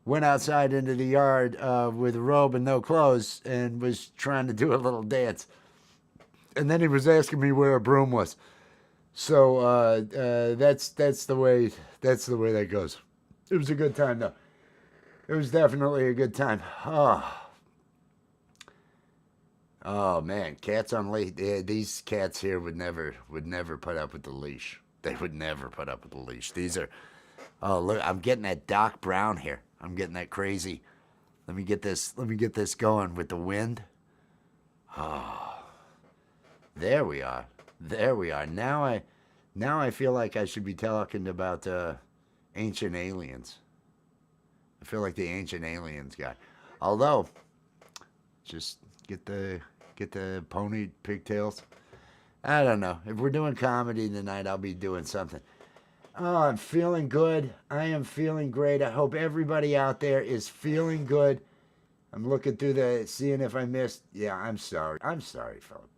went outside into the yard with a robe and no clothes and was trying to do a little dance. And then he was asking me where a broom was. So that's the way that goes. It was a good time though. It was definitely a good time. Oh man, cats on leash. Yeah, these cats here would never put up with the leash. They would never put up with the leash. These are. Oh look, I'm getting that Doc Brown here. I'm getting that crazy. Let me get this. Let me get this going with the wind. Oh, there we are. There we are. Now I feel like I should be talking about ancient aliens. I feel like the ancient aliens guy. Although, just get the pony pigtails. I don't know. If we're doing comedy tonight, I'll be doing something. Oh, I'm feeling good. I am feeling great. I hope everybody out there is feeling good. I'm looking through seeing if I missed. Yeah, I'm sorry. I'm sorry, Philip.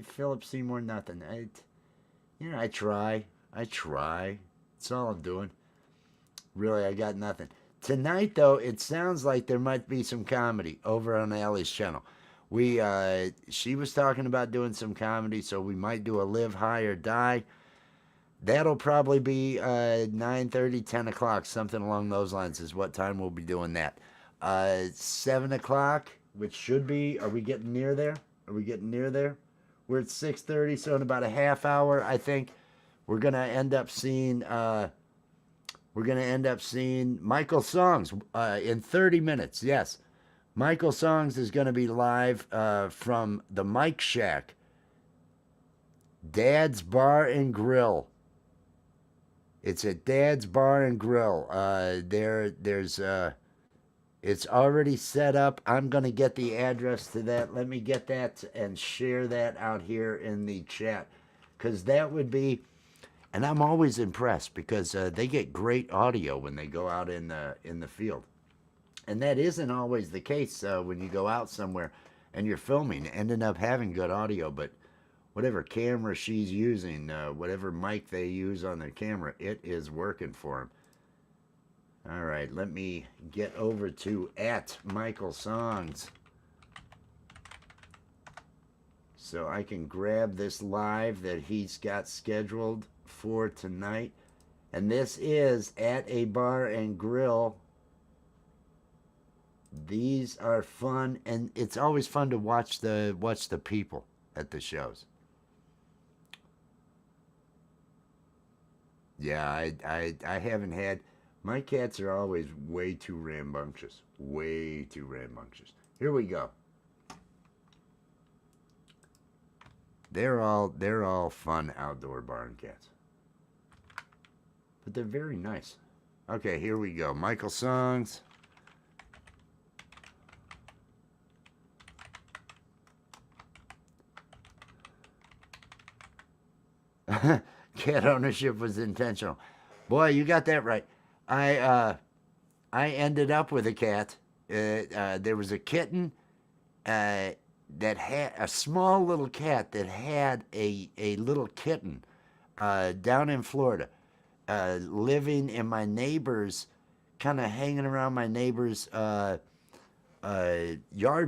Philip Seymour, nothing. I try. I try. That's all I'm doing. Really, I got nothing. Tonight, though, it sounds like there might be some comedy over on Allie's channel. She was talking about doing some comedy, so we might do a Live High or Die. That'll probably be 9:30, 10 o'clock, something along those lines is what time we'll be doing that. 7 o'clock, which should be, are we getting near there? Are we getting near there? We're at 6:30, so in about a half hour, I think we're gonna end up seeing Michael Songs in 30 minutes. Yes, Michael Songs is gonna be live from the Mike Shack, Dad's Bar and Grill. It's at Dad's Bar and Grill. It's already set up. I'm gonna get the address to that. Let me get that and share that out here in the chat, because that would be And I'm always impressed because they get great audio when they go out in the field. And that isn't always the case when you go out somewhere and you're filming, ending up having good audio. But whatever camera she's using, whatever mic they use on their camera, it is working for them. All right, let me get over to @MichaelSongs so I can grab this live that he's got scheduled for tonight. And this is at a bar and grill. These are fun, and it's always fun to watch the people at the shows. Yeah, I haven't had. My cats are always way too rambunctious. Way too rambunctious. Here we go. They're all fun outdoor barn cats. But they're very nice. Okay, here we go. Michael Songs. Cat ownership was intentional. Boy, you got that right. I ended up with a cat. There was a kitten that had a small little cat that had a little kitten down in Florida, living in my neighbor's, kind of hanging around my neighbor's yard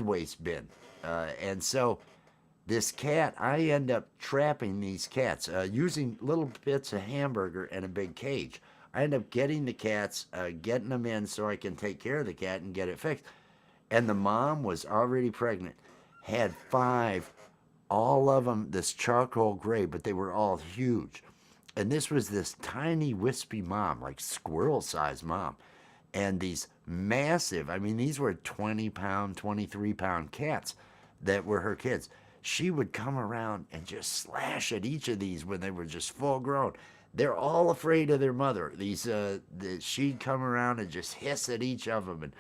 waste bin, and so. This cat, I end up trapping these cats using little bits of hamburger and a big cage. I end up getting the cats, getting them in so I can take care of the cat and get it fixed. And the mom was already pregnant, had 5, all of them this charcoal gray, but they were all huge. And this was this tiny wispy mom, like squirrel-sized mom. And these massive, I mean, these were 20-pound, 23-pound cats that were her kids. She would come around and just slash at each of these when they were just full grown. They're all afraid of their mother. She'd come around and just hiss at each of them,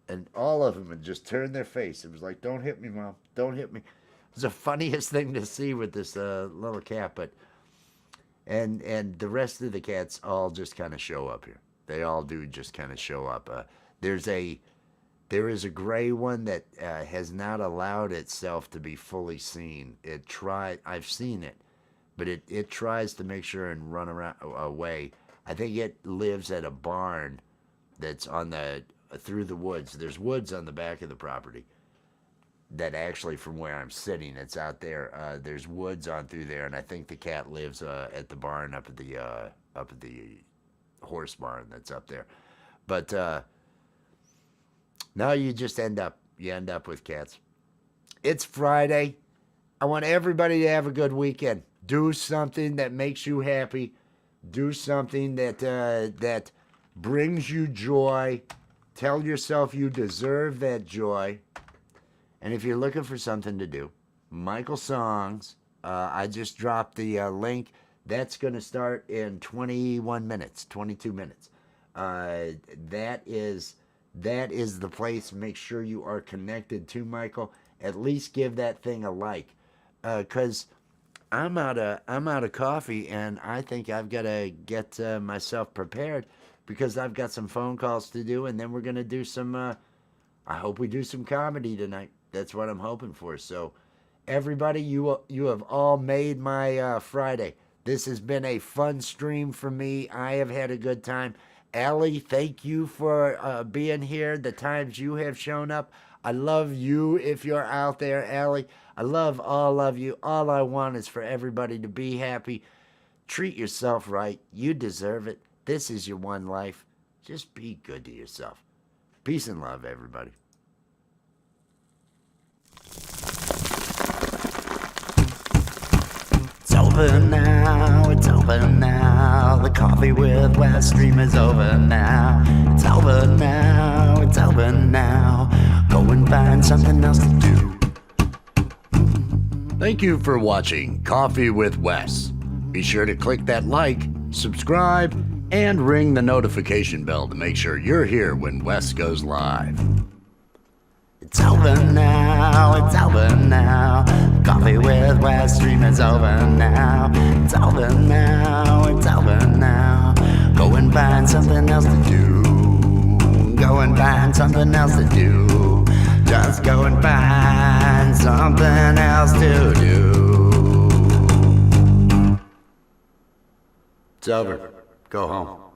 and all of them would just turn their face. It was like, "Don't hit me, Mom. Don't hit me." It was the funniest thing to see with this little cat. But and the rest of the cats all just kind of show up here. They all do just kind of show up. There is a gray one that has not allowed itself to be fully seen. I've seen it, but it tries to make sure and run around away. I think it lives at a barn that's through the woods. There's woods on the back of the property that actually, from where I'm sitting, it's out there. There's woods on through there, and I think the cat lives at the barn up at the horse barn that's up there. But now you just end up with cats. It's Friday. I want everybody to have a good weekend. Do something that makes you happy. Do something that brings you joy. Tell yourself you deserve that joy. And if you're looking for something to do, Michael Songs, I just dropped the link. That's going to start in 21 minutes, 22 minutes. That is the place. Make sure you are connected to Michael. At least give that thing a like, because I'm out of coffee, and I think I've got to get myself prepared, because I've got some phone calls to do, and then we're gonna do some. I hope we do some comedy tonight. That's what I'm hoping for. So, everybody, you have all made my Friday. This has been a fun stream for me. I have had a good time. Allie, thank you for being here. The times you have shown up. I love you if you're out there, Allie. I love all of you. All I want is for everybody to be happy. Treat yourself right. You deserve it. This is your one life. Just be good to yourself. Peace and love, everybody. It's over now, it's over now. The Coffee with Wes stream is over now. It's over now, it's over now. Go and find something else to do. Thank you for watching Coffee with Wes. Be sure to click that like, subscribe, and ring the notification bell to make sure you're here when Wes goes live. It's over now, it's over now. Coffee with Wes stream is over now. It's over now, it's over now. Go and find something else to do. Go and find something else to do. Just go and find something else to do. It's over. Go home.